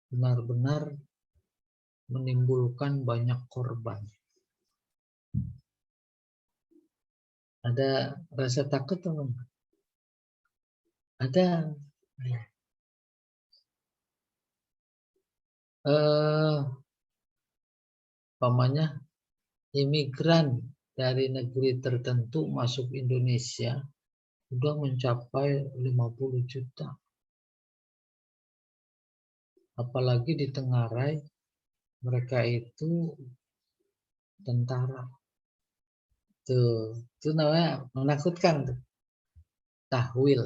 benar-benar menimbulkan banyak korban. Ada rasa takut atau enggak? Ada. Pamannya imigran dari negeri tertentu masuk Indonesia sudah mencapai 50 juta. Apalagi di Tenggarai, mereka itu tentara. Itu namanya menakutkan. Tahwil.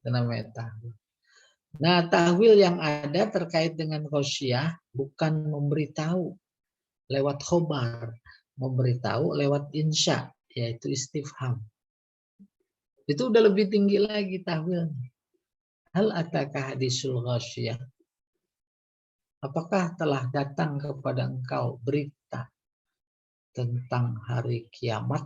Itu namanya tahwil. Nah, tahwil yang ada terkait dengan khosyah bukan memberitahu lewat khobar, memberitahu lewat insya, yaitu istifham. Itu udah lebih tinggi lagi tahwilnya. Hal ataka hadisul khosyah. Apakah telah datang kepada engkau berita tentang hari kiamat?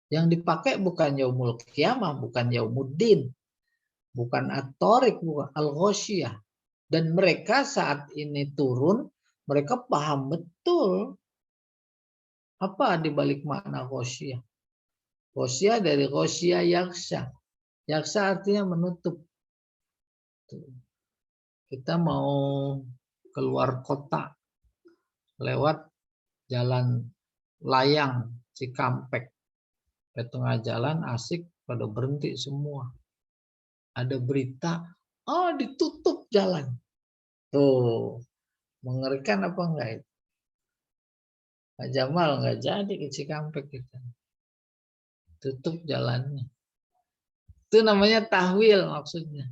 Yang dipakai bukan yaumul kiamah, bukan yaumuddin, bukan at-tariq, bukan al-ghasyiyah. Dan mereka saat ini turun, mereka paham betul apa di balik makna ghasyiyah. Ghasyiyah dari ghasyiyah yaksha. Yaksha artinya menutup. Kita mau keluar kota lewat jalan layang Cikampek. Di tengah jalan asik pada berhenti semua. Ada berita, ditutup jalan. Tuh, mengerikan apa enggak itu? Pak Jamal enggak jadi ke Cikampek kita. Tutup jalannya. Itu namanya tahwil maksudnya.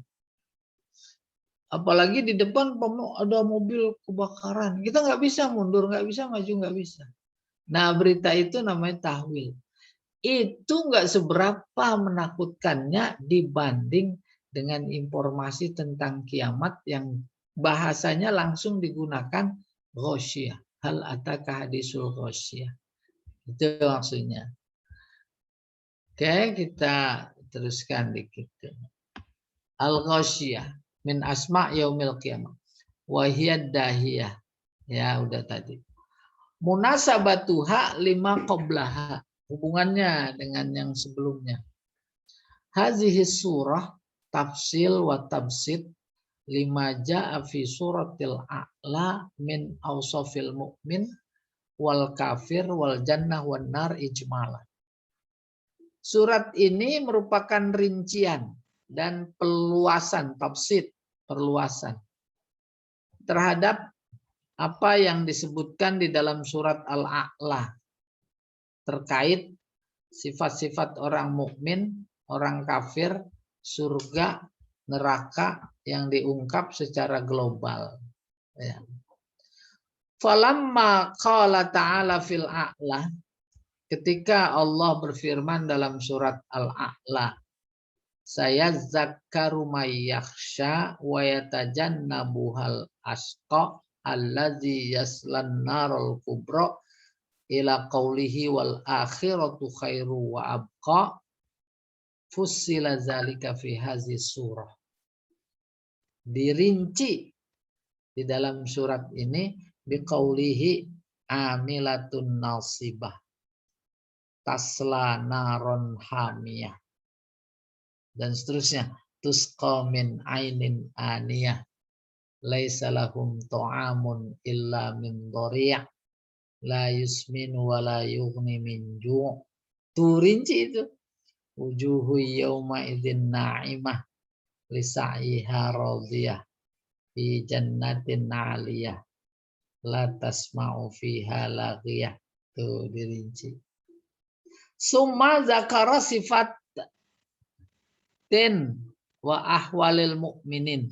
Apalagi di depan ada mobil kebakaran. Kita nggak bisa mundur, nggak bisa maju, nggak bisa. Nah, berita itu namanya tahwil. Itu nggak seberapa menakutkannya dibanding dengan informasi tentang kiamat yang bahasanya langsung digunakan ghasyiyah. Hal ataka hadisul ghasyiyah. Itu maksudnya. Oke, kita teruskan dikit. Al-ghasyiyah min asma yaumil qiyamah. Wahiyad dahiyah. Ya, udah tadi. Munasabatuha lima qablaha. Hubungannya dengan yang sebelumnya. Hazihi surah tafsil wa tabsid lima ja'a fi suratil a'la min awsafil mu'min wal kafir wal jannah wan nar ijmalan. Surat ini merupakan rincian dan peluasan, tafsid, perluasan terhadap apa yang disebutkan di dalam surat Al-A'la terkait sifat-sifat orang mukmin, orang kafir, surga, neraka yang diungkap secara global. Ya. Falamma qala ta'ala fil a'la, ketika Allah berfirman dalam surat Al-A'la, saya zakkaru may yakhsha wa yatajannabuhal asqa allazi yaslan narul kubra ila qaulihi wal akhiratu khairu wa abqa fussila zalika fi hazi surah. Dirinci di dalam surat ini biqaulihi amilatun nasibah tasla naron hamiyah dan seterusnya, tusqa min ainin aniyah laisa lahum ta'amun illa min dhari' la yusminu wa la yughni min ju'. Tuh rinci itu. Wujuhu yawma idzin na'imah li sa'iha radiyah fi jannatin 'aliyah la tasma'u fiha laghiyah. Tuh dirinci. Summa zakara sifat wa ahwalil mu'minin.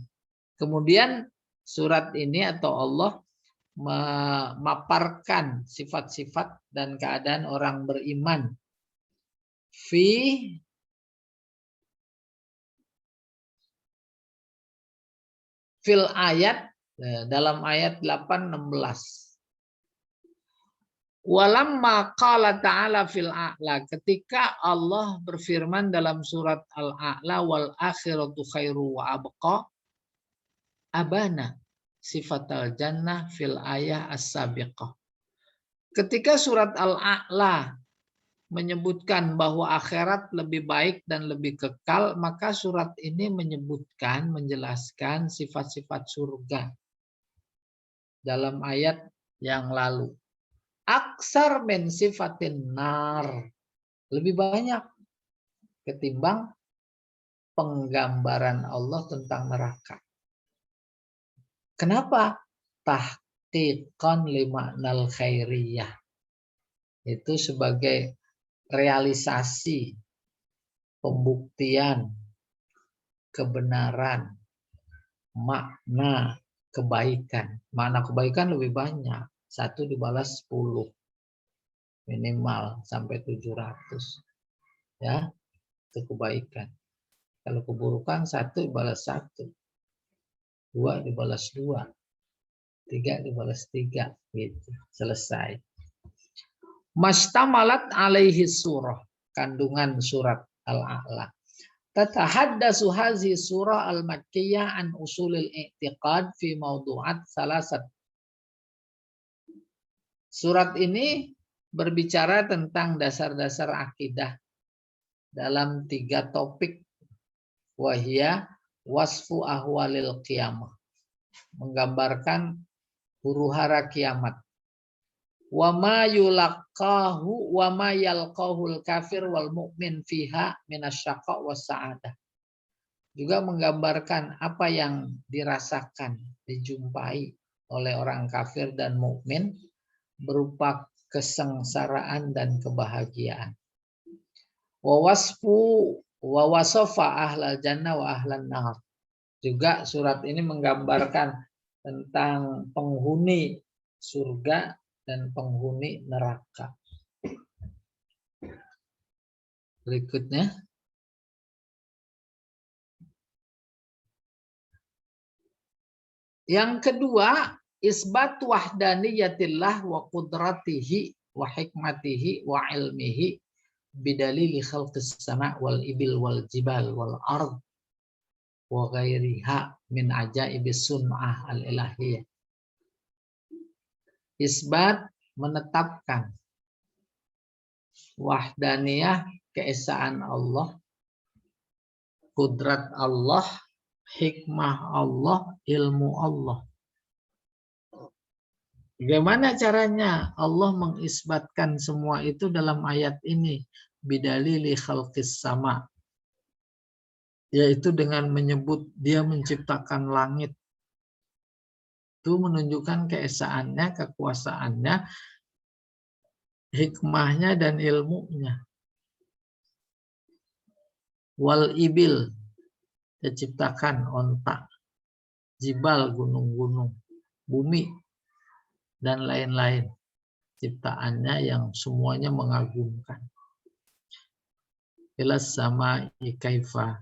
Kemudian surat ini atau Allah memaparkan sifat-sifat dan keadaan orang beriman. Fil ayat dalam ayat 8-16. Walamma qala ta'ala fil a'la, ketika Allah berfirman dalam surat Al-A'la wal akhiratu khairu wa abqa, abana sifatal jannah fil ayah as-sabiqah. Ketika surat Al-A'la menyebutkan bahwa akhirat lebih baik dan lebih kekal, maka surat ini menyebutkan, menjelaskan sifat-sifat surga dalam ayat yang lalu. Aksar min sifatin nar, lebih banyak ketimbang penggambaran Allah tentang neraka. Kenapa? Tahqiqan limaknal khairiyah. Itu sebagai realisasi, pembuktian, kebenaran, makna kebaikan. Makna kebaikan lebih banyak. 1 dibalas 10. Minimal sampai 700. Ya, itu kebaikan. Kalau keburukan 1 dibalas 1. 2 dibalas 2. 3 dibalas 3. Gitu. Selesai. Mastamalat alaihi surah. Kandungan surat Al-A'la. Tatahaddasu hazi surah al-makkiyah an usulil i'tiqad fi mawdu'at salasat. Surat ini berbicara tentang dasar-dasar akidah dalam 3 topik. Wahia wasfu ahwalil qiyamah. Menggambarkan huru-hara kiamat. Wa ma yulaqahu wa ma yalqahul kafir wal mu'min fiha minasyaqa was sa'adah. Juga menggambarkan apa yang dirasakan, dijumpai oleh orang kafir dan mukmin berupa kesengsaraan dan kebahagiaan. Wa wasfu wa wasafa ahlal jannah wa ahlan nar. Juga surat ini menggambarkan tentang penghuni surga dan penghuni neraka. Berikutnya. Yang kedua, isbat wahdaniyatillah wa qudratihi wa hikmatihi wa ilmihi bidalili khalqis sama' wal ibil wal jibal wal ard wa ghairiha min ajaibis sun'ah al-ilahiyah. Isbat menetapkan wahdaniyah, keesaan Allah, kudrat Allah, hikmah Allah, ilmu Allah. Bagaimana caranya Allah mengisbatkan semua itu dalam ayat ini? Bidalili khalqis sama. Yaitu dengan menyebut dia menciptakan langit. Itu menunjukkan keesaannya, kekuasaannya, hikmahnya dan ilmunya. Wal ibil, diciptakan onta, jibal, gunung-gunung, bumi, dan lain-lain. Ciptaannya yang semuanya mengagumkan. Ilas sama'i kaifa.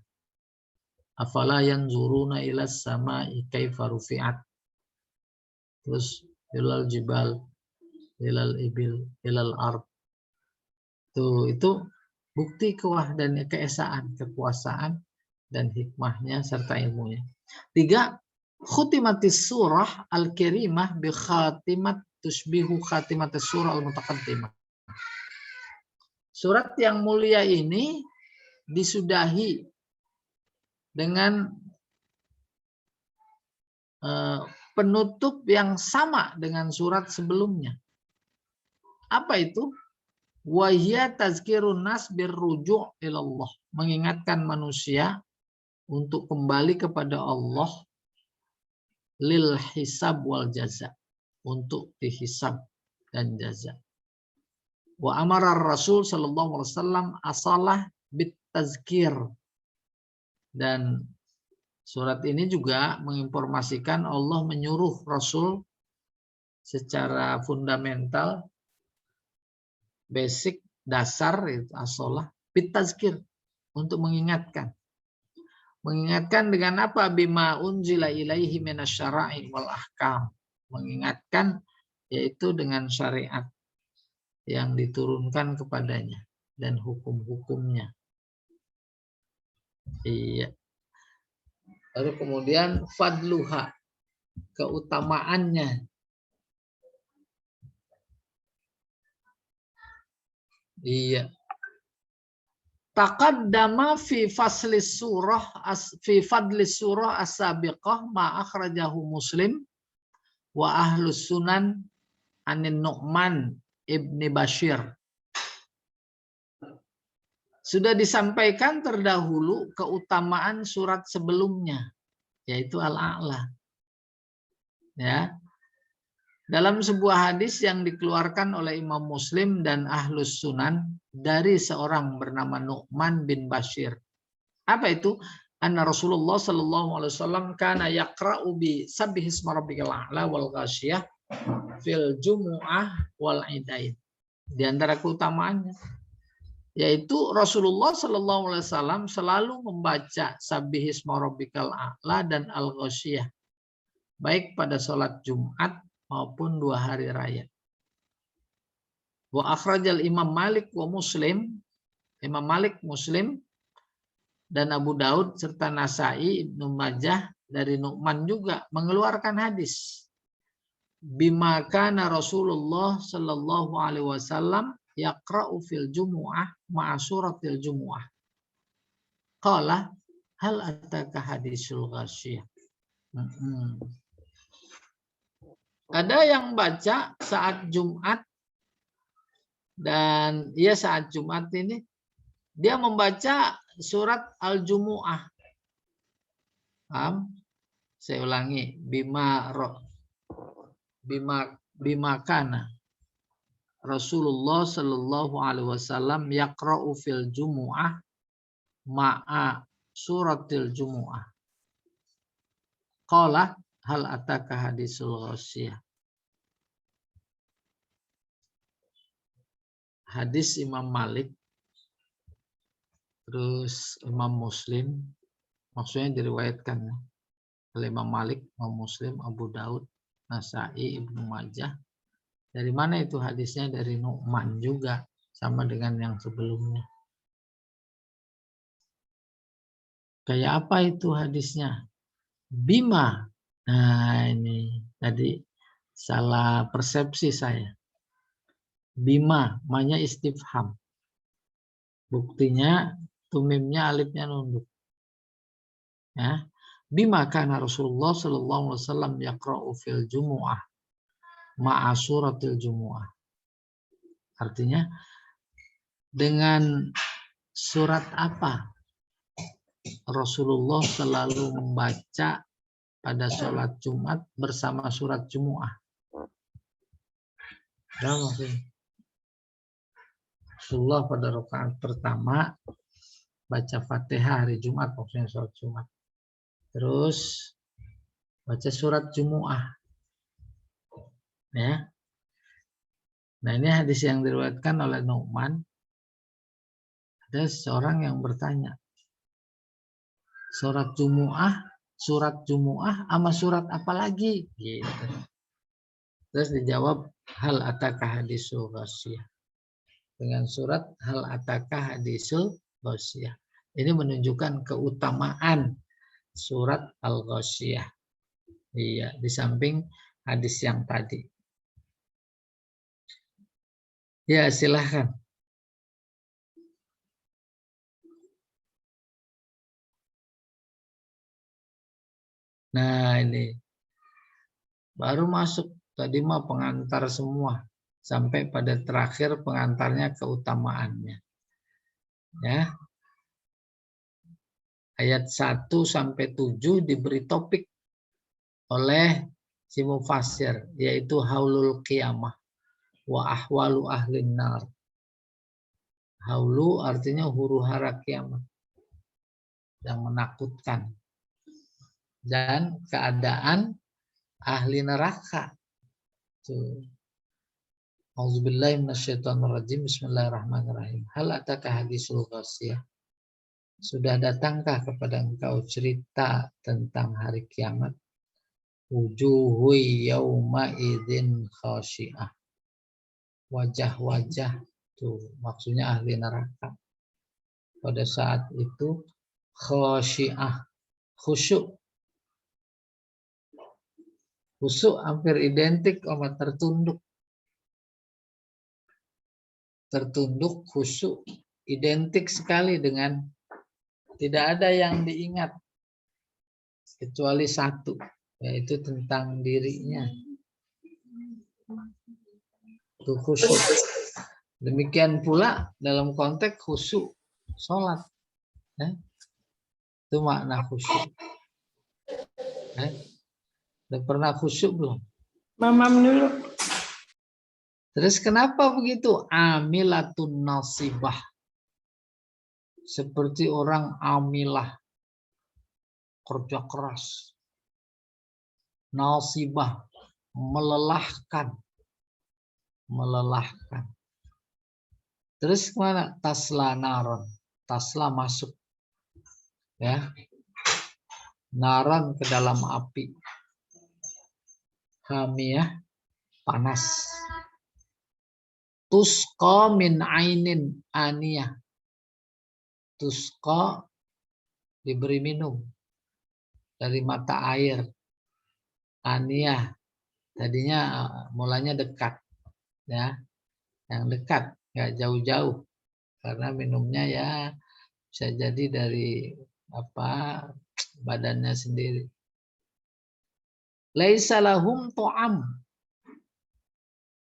Afala yanzuruna ilas sama'i kaifa rufi'at. Terus ilal jibal, ilal ibil, ilal ard. Itu bukti kewahdannya, keesaan, kekuasaan, dan hikmahnya serta ilmunya. 3. Khutimatis surah al-karimah bi khatimat tushbihu khatimatis surah al-mutaqaddimah. Surat yang mulia ini disudahi dengan penutup yang sama dengan surat sebelumnya. Apa itu? Wahia tazkirun nas birruju' ilallah. Mengingatkan manusia untuk kembali kepada Allah lil hisab wal jaza. Untuk dihisab dan jaza. Wa amara Rasul sallallahu alaihi wasallam asalah bit tazkir. Dan surat ini juga menginformasikan Allah menyuruh Rasul secara fundamental, basic, dasar, itu asalah bit tazkir, untuk mengingatkan. Mengingatkan dengan apa? Bima unzila ilaihi minasyara'i wal ahkam. Mengingatkan yaitu dengan syariat yang diturunkan kepadanya dan hukum-hukumnya. Iya. Lalu kemudian fadluha, keutamaannya. Iya. Taqaddama fi faslis surah fi fadlis surah as-sabiqah ma akhrajahu Muslim wa ahlus sunan anin Nu'man ibni Bashir. Sudah disampaikan terdahulu keutamaan surat sebelumnya, yaitu Al-A'la. Ya. Dalam sebuah hadis yang dikeluarkan oleh Imam Muslim dan Ahlus Sunan dari seorang bernama Nu'man bin Bashir. Apa itu? Anna Rasulullah sallallahu alaihi wasallam kana yaqra'u bi sabbihisma rabbikal a'la wal ghasyiyah fil jumu'ah wal idain. Di antara keutamaannya yaitu Rasulullah sallallahu alaihi wasallam selalu membaca sabbihisma rabbikal a'la dan al ghasyiyah baik pada salat Jumat maupun 2 hari raya. Wa akhrajal Imam Malik wa Muslim, Imam Malik, Muslim dan Abu Daud serta Nasai, Ibnu Majah dari Nu'man juga mengeluarkan hadis. Bima kana Rasulullah sallallahu alaihi wasallam yaqra'u fil jumu'ah ma'a suratil jumu'ah. Qala hal ataka hadisul ghasyiyah. Ada yang baca saat Jumat dan saat Jumat ini dia membaca surat Al-Jumu'ah. Paham? Saya ulangi, bima kana Rasulullah sallallahu alaihi wasallam yaqra'u fil Jumu'ah ma'a suratil Jumu'ah. Qala hal ataka hadisul ghasyiyah. Hadis Imam Malik, terus Imam Muslim, maksudnya diriwayatkan oleh Imam Malik, Imam Muslim, Abu Daud, Nasai, Ibnu Majah. Dari mana itu hadisnya? Dari Nu'man juga, sama dengan yang sebelumnya. Kayak apa itu hadisnya? Bima. Nah ini tadi salah persepsi saya. Bima, maknya istifham. Buktinya tumimnya alifnya nunduk. Ya. Bima kana Rasulullah sallallahu alaihi wasallam yaqra'u fil jumu'ah ma'a suratil jumu'ah. Artinya dengan surat apa Rasulullah selalu membaca pada sholat Jumat bersama surat Jumu'ah. Rasulullah pada rakaat pertama baca Fatihah hari Jumat, maksudnya sholat Jumat. Terus baca surat Jumu'ah. Ya. Nah ini hadis yang diriwayatkan oleh Nu'man. Ada seorang yang bertanya, surat Jumu'ah sama surat apa lagi? Gitu. Terus dijawab hal ataka hadisul ghasyiyah. Dengan surat hal ataka hadisul ghasyiyah. Ini menunjukkan keutamaan surat Al-Ghasyiyah. Iya, di samping hadis yang tadi. Ya, silahkan. Nah ini baru masuk, tadi mah pengantar semua sampai pada terakhir pengantarnya keutamaannya. Ya. Ayat 1 sampai 7 diberi topik oleh si mufassir, yaitu haulul qiyamah wa ahwalu ahlin nar. Haulu artinya huru hara kiamat yang menakutkan. Dan keadaan ahli neraka. Auzubillahi minasyaitonirrajim. Bismillahirrahmanirrahim. Hal ataka hadisul ghasyiyah? Sudah datangkah kepada engkau cerita tentang hari kiamat? Wujuhu yauma idzin khasyiah. Wajah-wajah tuh maksudnya ahli neraka. Pada saat itu khasyiah, khusyuk. Khusyuk hampir identik sama tertunduk. Tertunduk, khusyuk identik sekali dengan tidak ada yang diingat kecuali satu, yaitu tentang dirinya. Itu khusyuk. Demikian pula dalam konteks khusyuk sholat. Itu makna khusyuk. Udah pernah khusyuk belum? Mamam dulu. Terus kenapa begitu? Amilatun nasibah. Seperti orang amilah. Kerja keras. Nasibah. Melelahkan. Melelahkan. Terus kemana? Tasla naron. Tasla masuk. Ya. Naron ke dalam api. Hamiyah. Panas. Tusqa min ainin aniyah. Tusqa diberi minum dari mata air. Aniyah tadinya mulanya dekat, ya, yang dekat, nggak jauh-jauh, karena minumnya ya bisa jadi dari badannya sendiri. Laisa lahum to'am,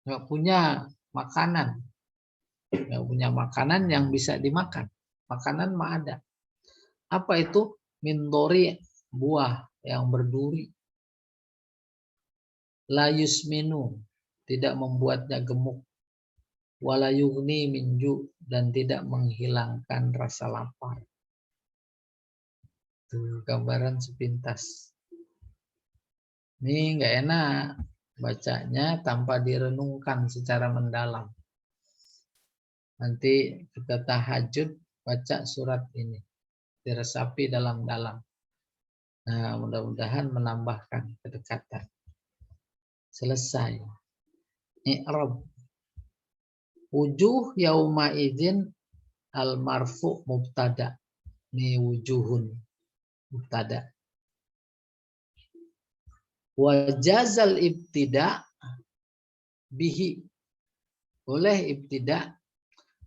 nggak punya makanan, nggak punya makanan yang bisa dimakan. Makanan mah ada. Apa itu? Mindori, buah yang berduri. La yusminu, tidak membuatnya gemuk. Wala yugni minju, dan tidak menghilangkan rasa lapar. Itu gambaran sepintas. Ini nggak enak bacanya tanpa direnungkan secara mendalam. Nanti kita tahajud baca surat ini, diresapi dalam-dalam. Nah, mudah-mudahan menambahkan kedekatan. Selesai. I'rab. Wujuh yauma idzin al marfu mubtada. Ini wujuhun mubtada. Wajazal ibtida bihi. Boleh ibtida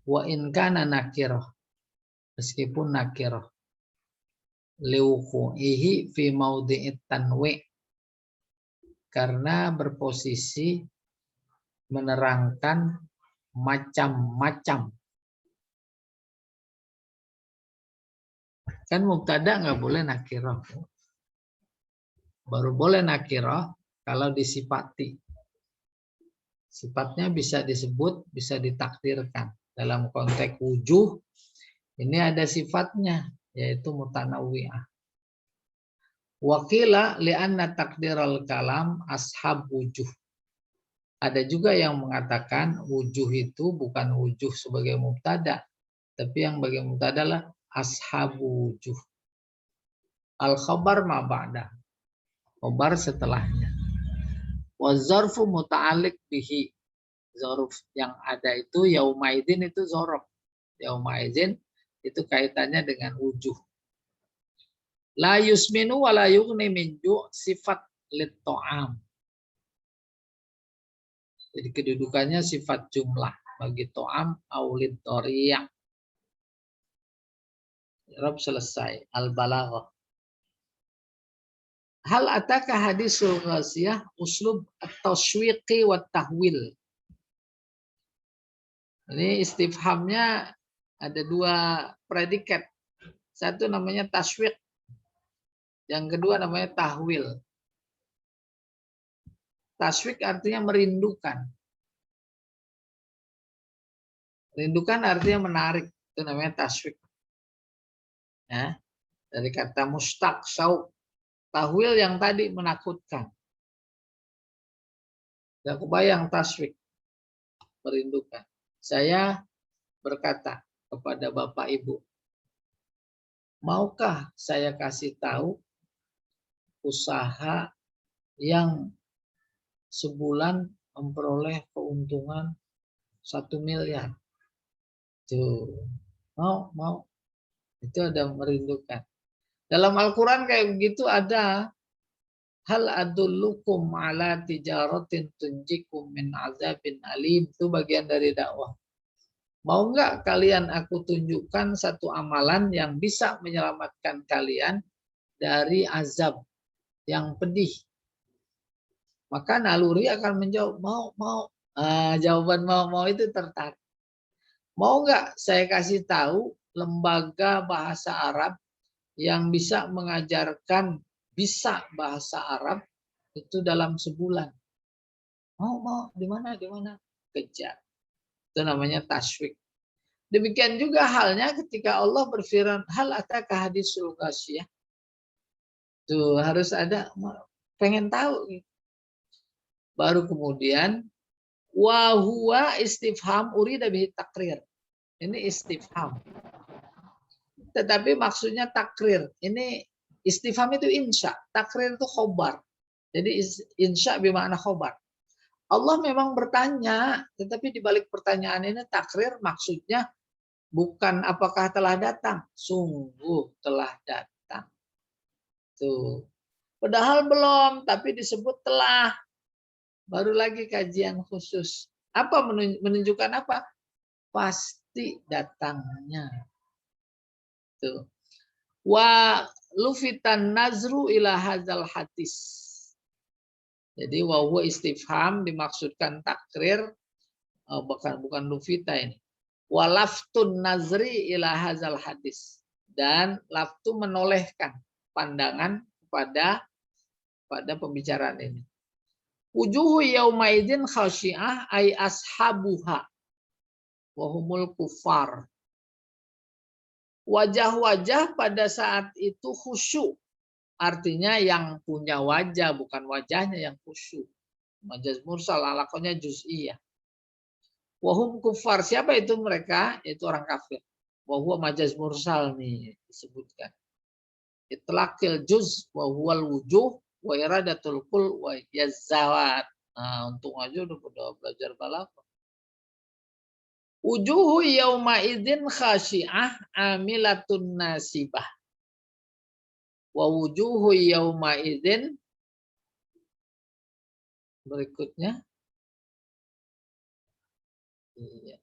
wa in kana nakirah. Meskipun nakirah. Liwuqu'ihi fi maudhi'it tanwi'. Karena berposisi menerangkan macam-macam. Kan mubtada nggak boleh nakirah. Baru boleh nakirah kalau disifati. Sifatnya bisa disebut, bisa ditakdirkan. Dalam konteks wujuh, ini ada sifatnya, yaitu mutanawwi'ah. Wakila li'anna takdiral kalam ashab wujuh. Ada juga yang mengatakan wujuh itu bukan wujuh sebagai mubtada, tapi yang sebagai mubtada adalah ashabu wujuh. Al-khabar ma ba'da. Khabar setelahnya. Wa zarfu muta'alliq bihi. Zarf yang ada itu yaumaidin itu zarf. Yaumaidin itu kaitannya dengan wujuh. La yusminu wa la yughni min ju' sifat lit ta'am. Jadi kedudukannya sifat jumlah bagi to'am aulid toriyak. Rob selesai. Al-balaghah. Hal ataka hadisul ghasiyah uslub at-tashwiqi wa tahwil. Ini istifhamnya ada dua predikat. Satu namanya tashwiq. Yang kedua namanya tahwil. Tashwiq artinya merindukan. Merindukan artinya menarik. Itu namanya tashwiq. Ya, dari kata mustaq, syauq. Tahwil yang tadi menakutkan. Tidak kebayang tashwiq. Merindukan. Saya berkata kepada Bapak Ibu, maukah saya kasih tahu usaha yang sebulan memperoleh keuntungan 1 miliar. Tuh, mau. Itu ada merindukan. Dalam Al-Quran kayak begitu ada. Hal adullukum ala tijaratin tunjikum min azabin alim. Itu bagian dari dakwah. Mau nggak kalian aku tunjukkan satu amalan yang bisa menyelamatkan kalian dari azab yang pedih? Maka naluri akan menjawab, mau. Jawaban mau itu tertarik. Mau nggak saya kasih tahu lembaga bahasa Arab yang bisa mengajarkan bisa bahasa Arab itu dalam sebulan? Mau. Di mana? Kejar. Itu namanya tasywik. Demikian juga halnya ketika Allah berfirman, hal ataka hadisul ghasyiyah. Tuh harus ada pengen tahu. Baru kemudian wa huwa istifham urida bihi takrir. Ini istifham. Tetapi maksudnya takrir. Ini istifham itu insya, takrir itu khobar. Jadi insya bermakna khobar. Allah memang bertanya, tetapi di balik pertanyaan ini takrir maksudnya bukan apakah telah datang, sungguh telah datang. Tuh. Padahal belum, tapi disebut telah. Baru lagi kajian khusus. Apa menunjukkan apa? Pasti datangnya. Tuh. Wa lufitan nazru ila hadzal hadis. Jadi wahuwa istifham dimaksudkan takrir, bukan lufita ini. Wa laftun nazri ila hadzal hadis. Dan laftu menolehkan pandangan pada pembicaraan ini. Wujuhu yaumaidin khasyi'ah ay ashabuha wa humul kufar. Wajah-wajah pada saat itu khusyuk. Artinya yang punya wajah, bukan wajahnya yang khusyuk. Majaz mursal alakonya juz'iyah. Wahum kufar. Siapa itu mereka? Itu orang kafir. Wahuwa majaz mursal nih disebutkan. Itlaqil juz wahuwal wujuh wa iradatul kul wa yazawat. Nah, untung aja udah belajar balaghah. Wujuhu yauma idzin khasyi'ah amilatun nasibah. Wa wujuhu yauma idzin berikutnya. Iya.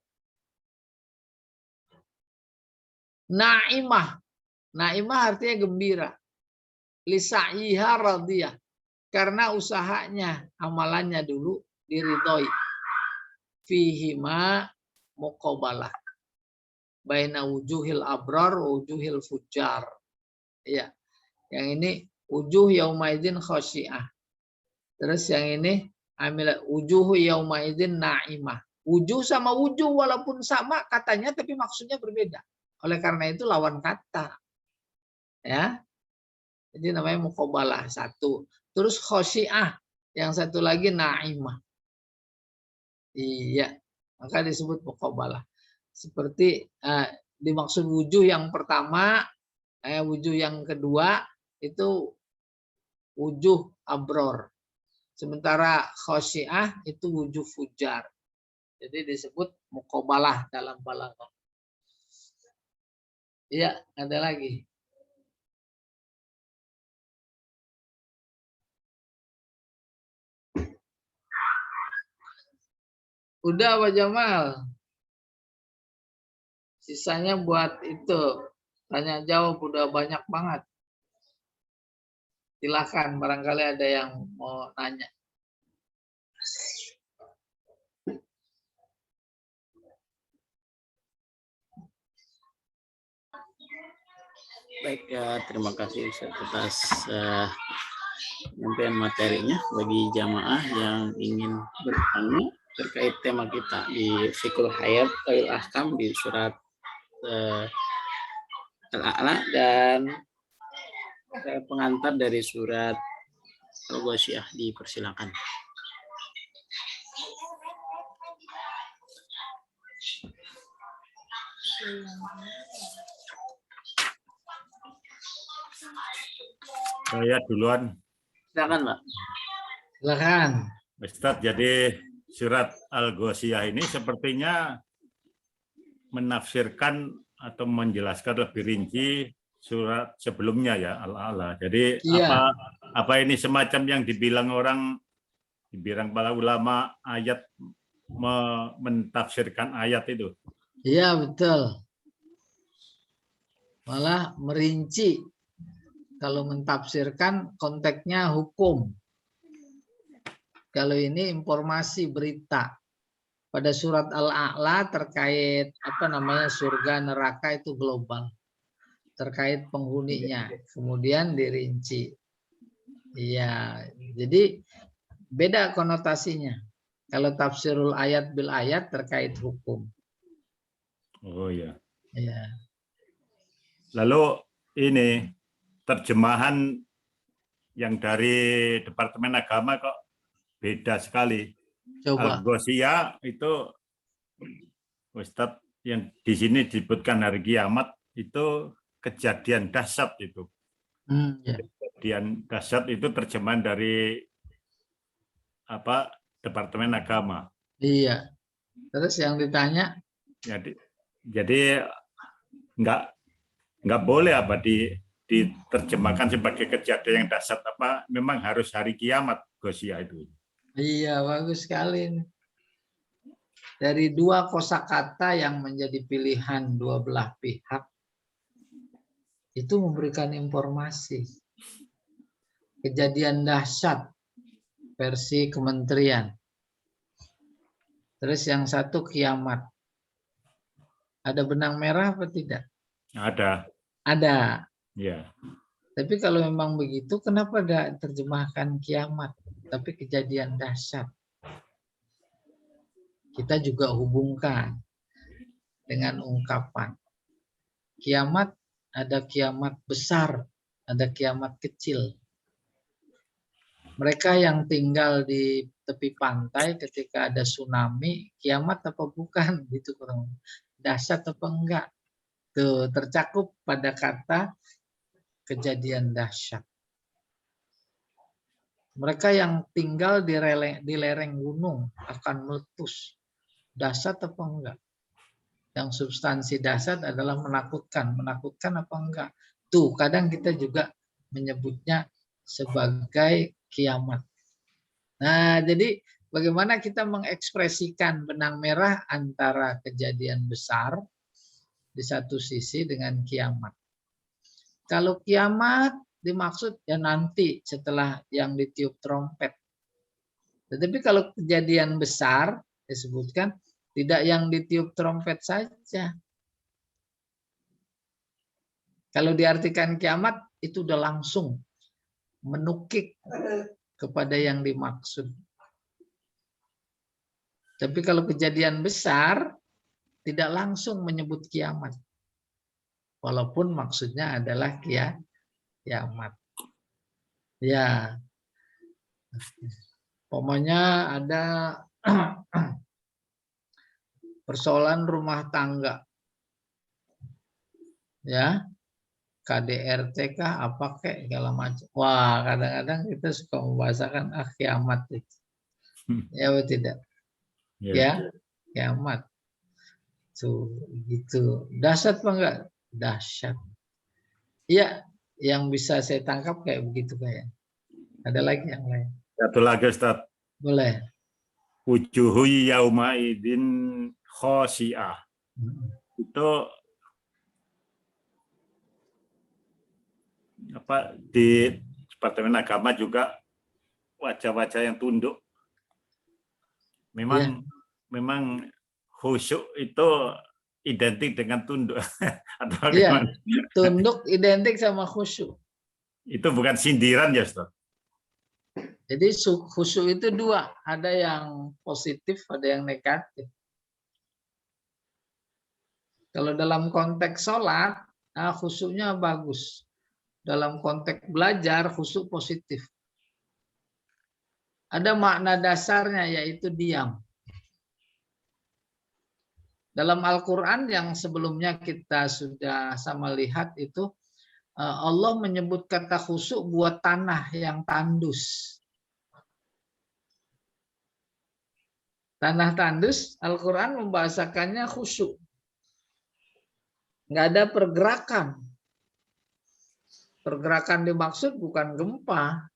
Naimah. Naimah artinya gembira. Lisa'iha radiyah. Karena usahanya, amalannya dulu diridhoi. Fihima muqabalah. Baina wujuhil abrar wa wujuhil fujar. Ya. Yang ini wujuh yaumaidin khasyi'ah. Terus yang ini amilat wujuhu yaumaidin naimah. Wujuh sama wujuh walaupun sama katanya tapi maksudnya berbeda. Oleh karena itu lawan kata. Ya. Jadi namanya muqabalah satu. Terus khasyi'ah, yang satu lagi naimah. Iya, maka disebut muqabalah. Seperti dimaksud wujuh yang pertama, wujuh yang kedua itu wujuh abror. Sementara khasyi'ah itu wujuh fujar. Jadi disebut muqabalah dalam balaghah. Iya, ada lagi. Udah Pak Jamal. Sisanya buat itu. Tanya jawab udah banyak banget. Silakan barangkali ada yang mau nanya. Baik, terima kasih Ustaz atas penyampaian materinya. Bagi jamaah yang ingin bertanya terkait tema kita di Fiqhul Hayat Qail Ahkam di surat Al-A'la dan pengantar dari surat Al-Ghasyiyah, dipersilakan. Saya duluan. Silakan, Pak. Silakan. Ustadz, jadi surat Al-Ghasyiyah ini sepertinya menafsirkan atau menjelaskan lebih rinci surat sebelumnya ya Al-A'la. Jadi Iya. apa ini semacam yang dibilang para ulama ayat mentafsirkan ayat itu. Iya, betul. Malah merinci. Kalau mentafsirkan konteksnya hukum. Kalau ini informasi berita. Pada surat Al-A'la terkait surga neraka itu global. Terkait penghuninya. Kemudian dirinci. Iya, jadi beda konotasinya. Kalau tafsirul ayat bil ayat terkait hukum. Oh ya. Iya. Lalu ini terjemahan yang dari Departemen Agama kok beda sekali. Coba. Al-Ghosiyah itu Ustadz yang di sini disebutkan hari kiamat itu kejadian dahsyat itu. Ya. Kejadian dahsyat itu terjemahan dari Departemen Agama. Iya. Terus yang ditanya? Jadi nggak boleh diterjemahkan sebagai kejadian yang dahsyat memang harus hari kiamat Ghosiyah itu. Iya, bagus sekali. Dari dua kosakata yang menjadi pilihan dua belah pihak itu memberikan informasi. Kejadian dahsyat versi kementerian. Terus yang satu kiamat. Ada benang merah apa tidak? Ada. Ada. Ya. Tapi kalau memang begitu, kenapa tidak terjemahkan kiamat? Tapi kejadian dahsyat. Kita juga hubungkan dengan ungkapan. Kiamat, ada kiamat besar, ada kiamat kecil. Mereka yang tinggal di tepi pantai ketika ada tsunami, kiamat apa bukan? Gitu kurang. Dahsyat apa enggak? Tuh, tercakup pada kata kejadian dahsyat. Mereka yang tinggal di lereng gunung akan meletus. Dahsyat apa enggak? Yang substansi dahsyat adalah menakutkan. Menakutkan apa enggak? Tuh, kadang kita juga menyebutnya sebagai kiamat. Nah, jadi bagaimana kita mengekspresikan benang merah antara kejadian besar di satu sisi dengan kiamat. Kalau kiamat dimaksud ya nanti setelah yang ditiup trompet. Tetapi kalau kejadian besar disebutkan tidak yang ditiup trompet saja. Kalau diartikan kiamat itu udah langsung menukik kepada yang dimaksud. Tapi kalau kejadian besar tidak langsung menyebut kiamat. Walaupun maksudnya adalah kiamat. Ya. Pokoknya ada persoalan rumah tangga. Ya. KDRT kah apa kek segala macam. Wah, kadang-kadang kita suka membahasakan kiamat itu. Ya atau tidak? Ya, kiamat. Tuh, gitu. Dahsyat apa enggak? Dahsyat. Iya, yang bisa saya tangkap kayak begitu kayak. Ada lagi yang lain? Satu lagi Ustaz. Boleh. Wujuhu yauma idzin khosyi'ah. Itu di Departemen Agama juga wajah-wajah yang tunduk. Memang khusyuk itu identik dengan tunduk atau iya, tunduk identik sama khusyuk. Itu bukan sindiran ya, Ustaz. Jadi khusyuk itu dua, ada yang positif, ada yang negatif. Kalau dalam konteks sholat, khusyuknya bagus. Dalam konteks belajar, khusyuk positif. Ada makna dasarnya yaitu diam. Dalam Al-Quran yang sebelumnya kita sudah sama lihat itu, Allah menyebut kata khusyuk buat tanah yang tandus. Tanah tandus, Al-Quran membahasakannya khusyuk. Nggak ada pergerakan. Pergerakan dimaksud bukan gempa.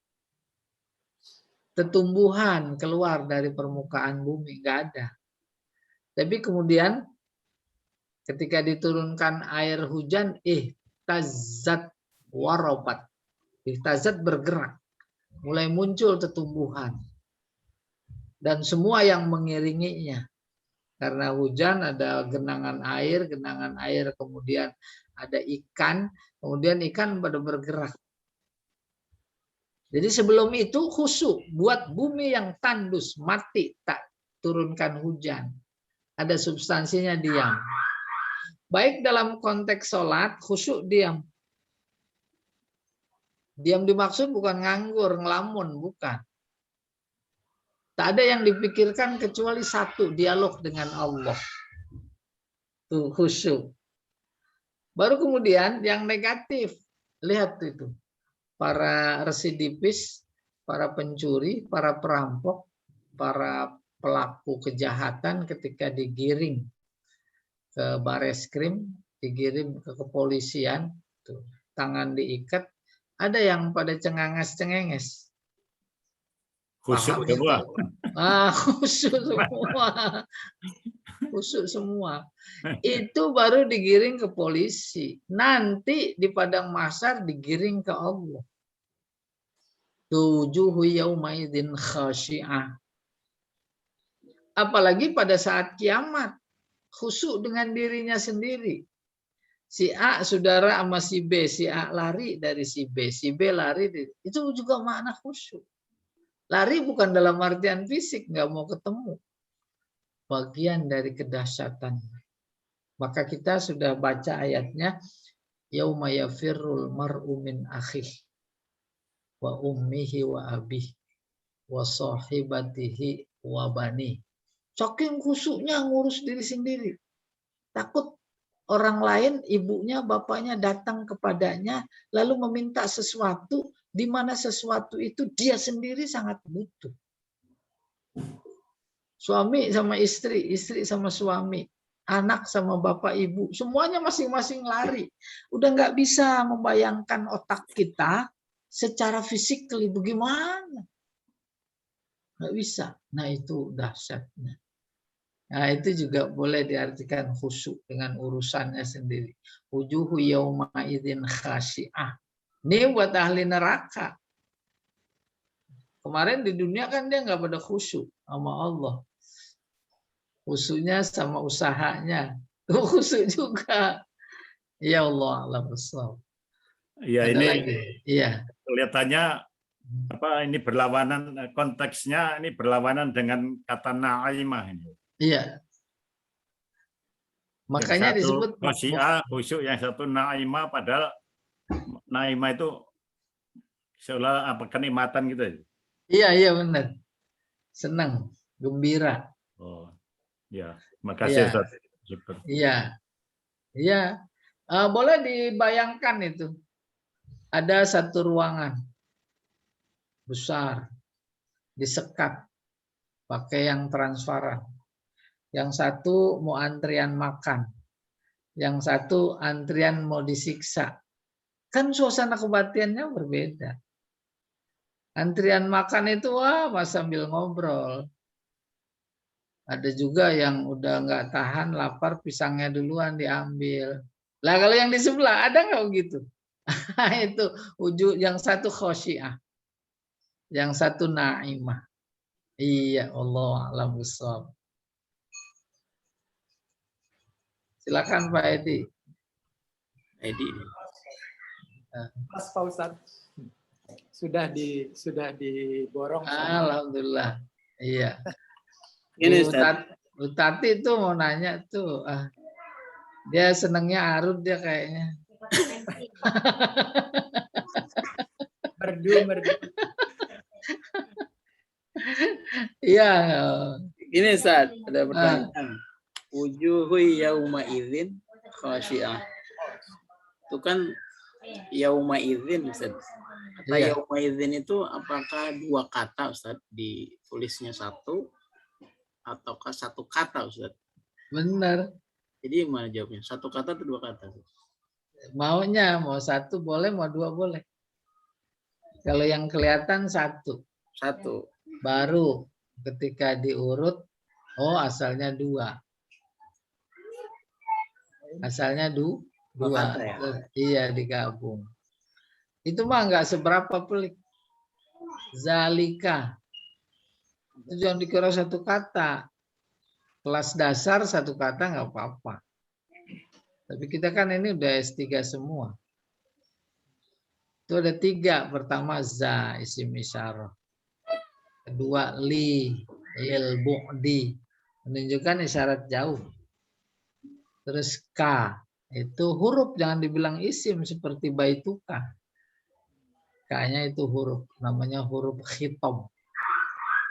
Tetumbuhan keluar dari permukaan bumi, nggak ada. Tapi kemudian ketika diturunkan air hujan, ihtazat warabat. Ihtazat bergerak. Mulai muncul tetumbuhan. Dan semua yang mengiringinya. Karena hujan ada genangan air kemudian ada ikan, kemudian ikan pada bergerak. Jadi sebelum itu khusyuk, buat bumi yang tandus, mati, tak turunkan hujan. Ada substansinya diam. Baik dalam konteks sholat, khusyuk diam. Diam dimaksud bukan nganggur, ngelamun, bukan. Tak ada yang dipikirkan kecuali satu, dialog dengan Allah. Tuh khusyuk. Baru kemudian yang negatif, lihat itu. Para residivis, para pencuri, para perampok, para pelaku kejahatan ketika digiring ke bareskrim, digiring ke kepolisian, tuh, tangan diikat, ada yang pada cengenges-cengenges. Khusyuk Paham itu? semua. Khusyuk semua. Khusyuk semua. Itu baru digiring ke polisi. Nanti di padang mahsyar digiring ke Allah. Tujuhu yaumaidin khasyi'ah. Apalagi pada saat kiamat. Khusyuk dengan dirinya sendiri. Si A saudara sama si B. Si A lari dari si B. Si B lari dari... Itu juga makna khusyuk. Lari bukan dalam artian fisik. Nggak mau ketemu. Bagian dari kedahsyatan. Maka kita sudah baca ayatnya. Yauma yafirrul mar'u min akhih. Wa ummihi wa abih. Wa sahibatihi wa bani. Saking khusyuknya ngurus diri sendiri. Takut orang lain, ibunya, bapaknya datang kepadanya, lalu meminta sesuatu, di mana sesuatu itu dia sendiri sangat butuh. Suami sama istri, istri sama suami, anak sama bapak ibu, semuanya masing-masing lari. Udah nggak bisa membayangkan otak kita secara fisik bagaimana. Nggak bisa. Nah itu dahsyatnya. Nah itu juga boleh diartikan khusyuk dengan urusannya sendiri. Wujuhu yauma idzin khasyi'ah. Ini buat ahli neraka. Kemarin di dunia kan dia nggak pada khusyuk sama Allah. Khusyuknya sama usahanya. Itu khusyuk juga. Ya Allah, alam besar. Ya Ada ini lagi. Iya. kelihatannya ini berlawanan, konteksnya ini berlawanan dengan kata na'imah ini. Iya. Makanya yang satu disebut khasyi'ah, khusyuk, yang satu na'imah, padahal na'imah itu seolah kenikmatan gitu. Iya benar. Senang, gembira. Oh, ya. Makasih Ustaz. Iya. Iya. Boleh dibayangkan itu. Ada satu ruangan besar, disekat, pakai yang transparan. Yang satu mau antrian makan, yang satu antrian mau disiksa. Kan suasana kebatiannya berbeda. Antrian makan itu sambil ngobrol. Ada juga yang udah nggak tahan, lapar, pisangnya duluan diambil. Lah kalau yang di sebelah ada nggak begitu? Itu wujud yang satu khosyiah, yang satu naimah. Iya, Allah alam bissawab. Silakan Pak Edi. Edi. Mas Pak Ustadz. Sudah diborong. Alhamdulillah. Iya. Ini Bu Tati tuh mau nanya tuh. Dia senangnya Arud dia kayaknya. Merdu. Iya. Ini Ustaz, ada pertanyaan. Wujuhu yauma idzin khasyi'ah. Itu kan yauma idzin Ustaz. Kata yauma idzin itu apakah dua kata Ustaz, ditulisnya satu ataukah satu kata Ustaz? Benar. Jadi gimana jawabnya? Satu kata atau dua kata? Maunya mau satu boleh, mau dua boleh. Kalau yang kelihatan satu, baru ketika diurut, oh asalnya dua. Asalnya dua. kata ya? Iya digabung. Itu mah nggak seberapa pelik. Zalika. Itu jangan dikira satu kata. Kelas dasar satu kata nggak apa-apa. Tapi kita kan ini udah S3 semua. Itu ada 3. Pertama za, isim isyarah. Kedua li, lil bu'di. Menunjukkan isyarat jauh. Terus ka, itu huruf, jangan dibilang isim seperti baituka. K-nya itu huruf, namanya huruf khitab.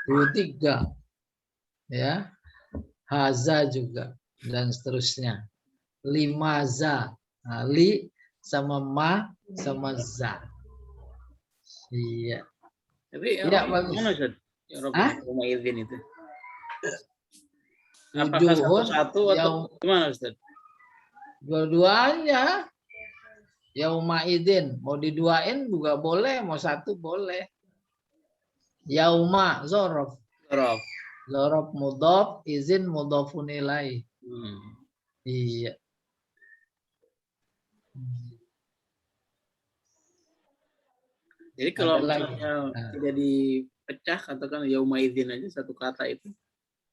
3. Ya. Haza juga dan seterusnya. 5 za. Nah, li sama ma sama za. Iya. Tapi Iya, bagus. mana Ustaz? Hah? Rumah izin itu. Apakah Wujuhun satu-satu atau gimana Ustaz? dua-duanya. Yauma idin. Mau diduain juga boleh, mau satu boleh. Yauma zorof. Zorof. Zorof mudhof, izin mudhofun ilaih. Iya. Jadi kalau Ada lagi. misalnya tidak dipecah, katakan yauma idzin aja satu kata itu.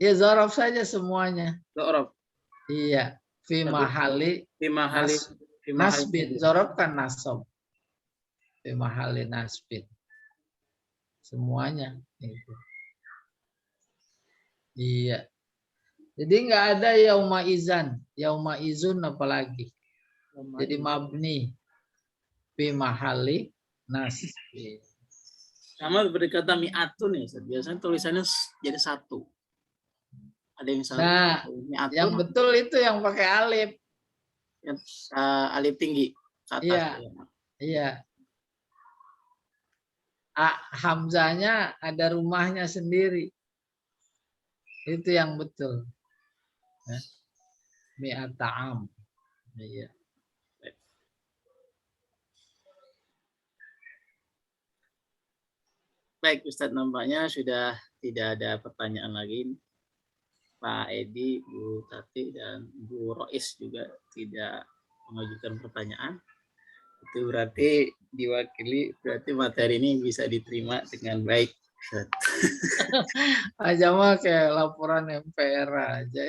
Ya zorof saja semuanya. Zorof. Iya. Fi mahali Fimahali. nasbin. Zorof kan nasab. Fi mahali nasbin. Semuanya. Itu. Iya. Jadi nggak ada yauma izan. Yauma izun apalagi. Jadi mabni. Fi mahali nasbin. Sama seperti kata mi'atun ya, Ustaz. Biasanya tulisannya jadi satu. Ada yang satu. Nah, mi'atun, yang betul itu yang pakai alif. yang alif tinggi ke atas. Iya. Iya. Hamzanya ada rumahnya sendiri. Itu yang betul. Mi'ata'am. Iya. Baik Ustadz, nampaknya sudah tidak ada pertanyaan lagi. Pak Edi, Bu Tati, dan Bu Rois juga tidak mengajukan pertanyaan. Itu berarti diwakili, berarti materi ini bisa diterima dengan baik. Aja mah kayak laporan MPR aja.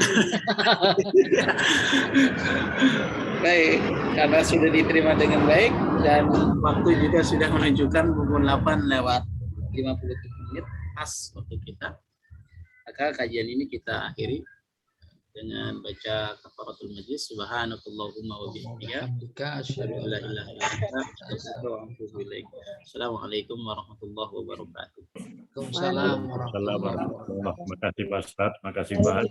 Baik, karena sudah diterima dengan baik dan waktu juga sudah menunjukkan pukul 8:57 menit pas waktu kita. Maka kajian ini kita akhiri dengan baca kafaratul majlis. Subhanakallahumma wa bihamdika asyhadu an la ilaha illa anta astaghfiruka wa atubu ilaik. Assalamualaikum warahmatullahi wabarakatuh. Waalaikumsalam warahmatullahi wabarakatuh. Terima kasih Pak Ustadz, terima kasih Pak.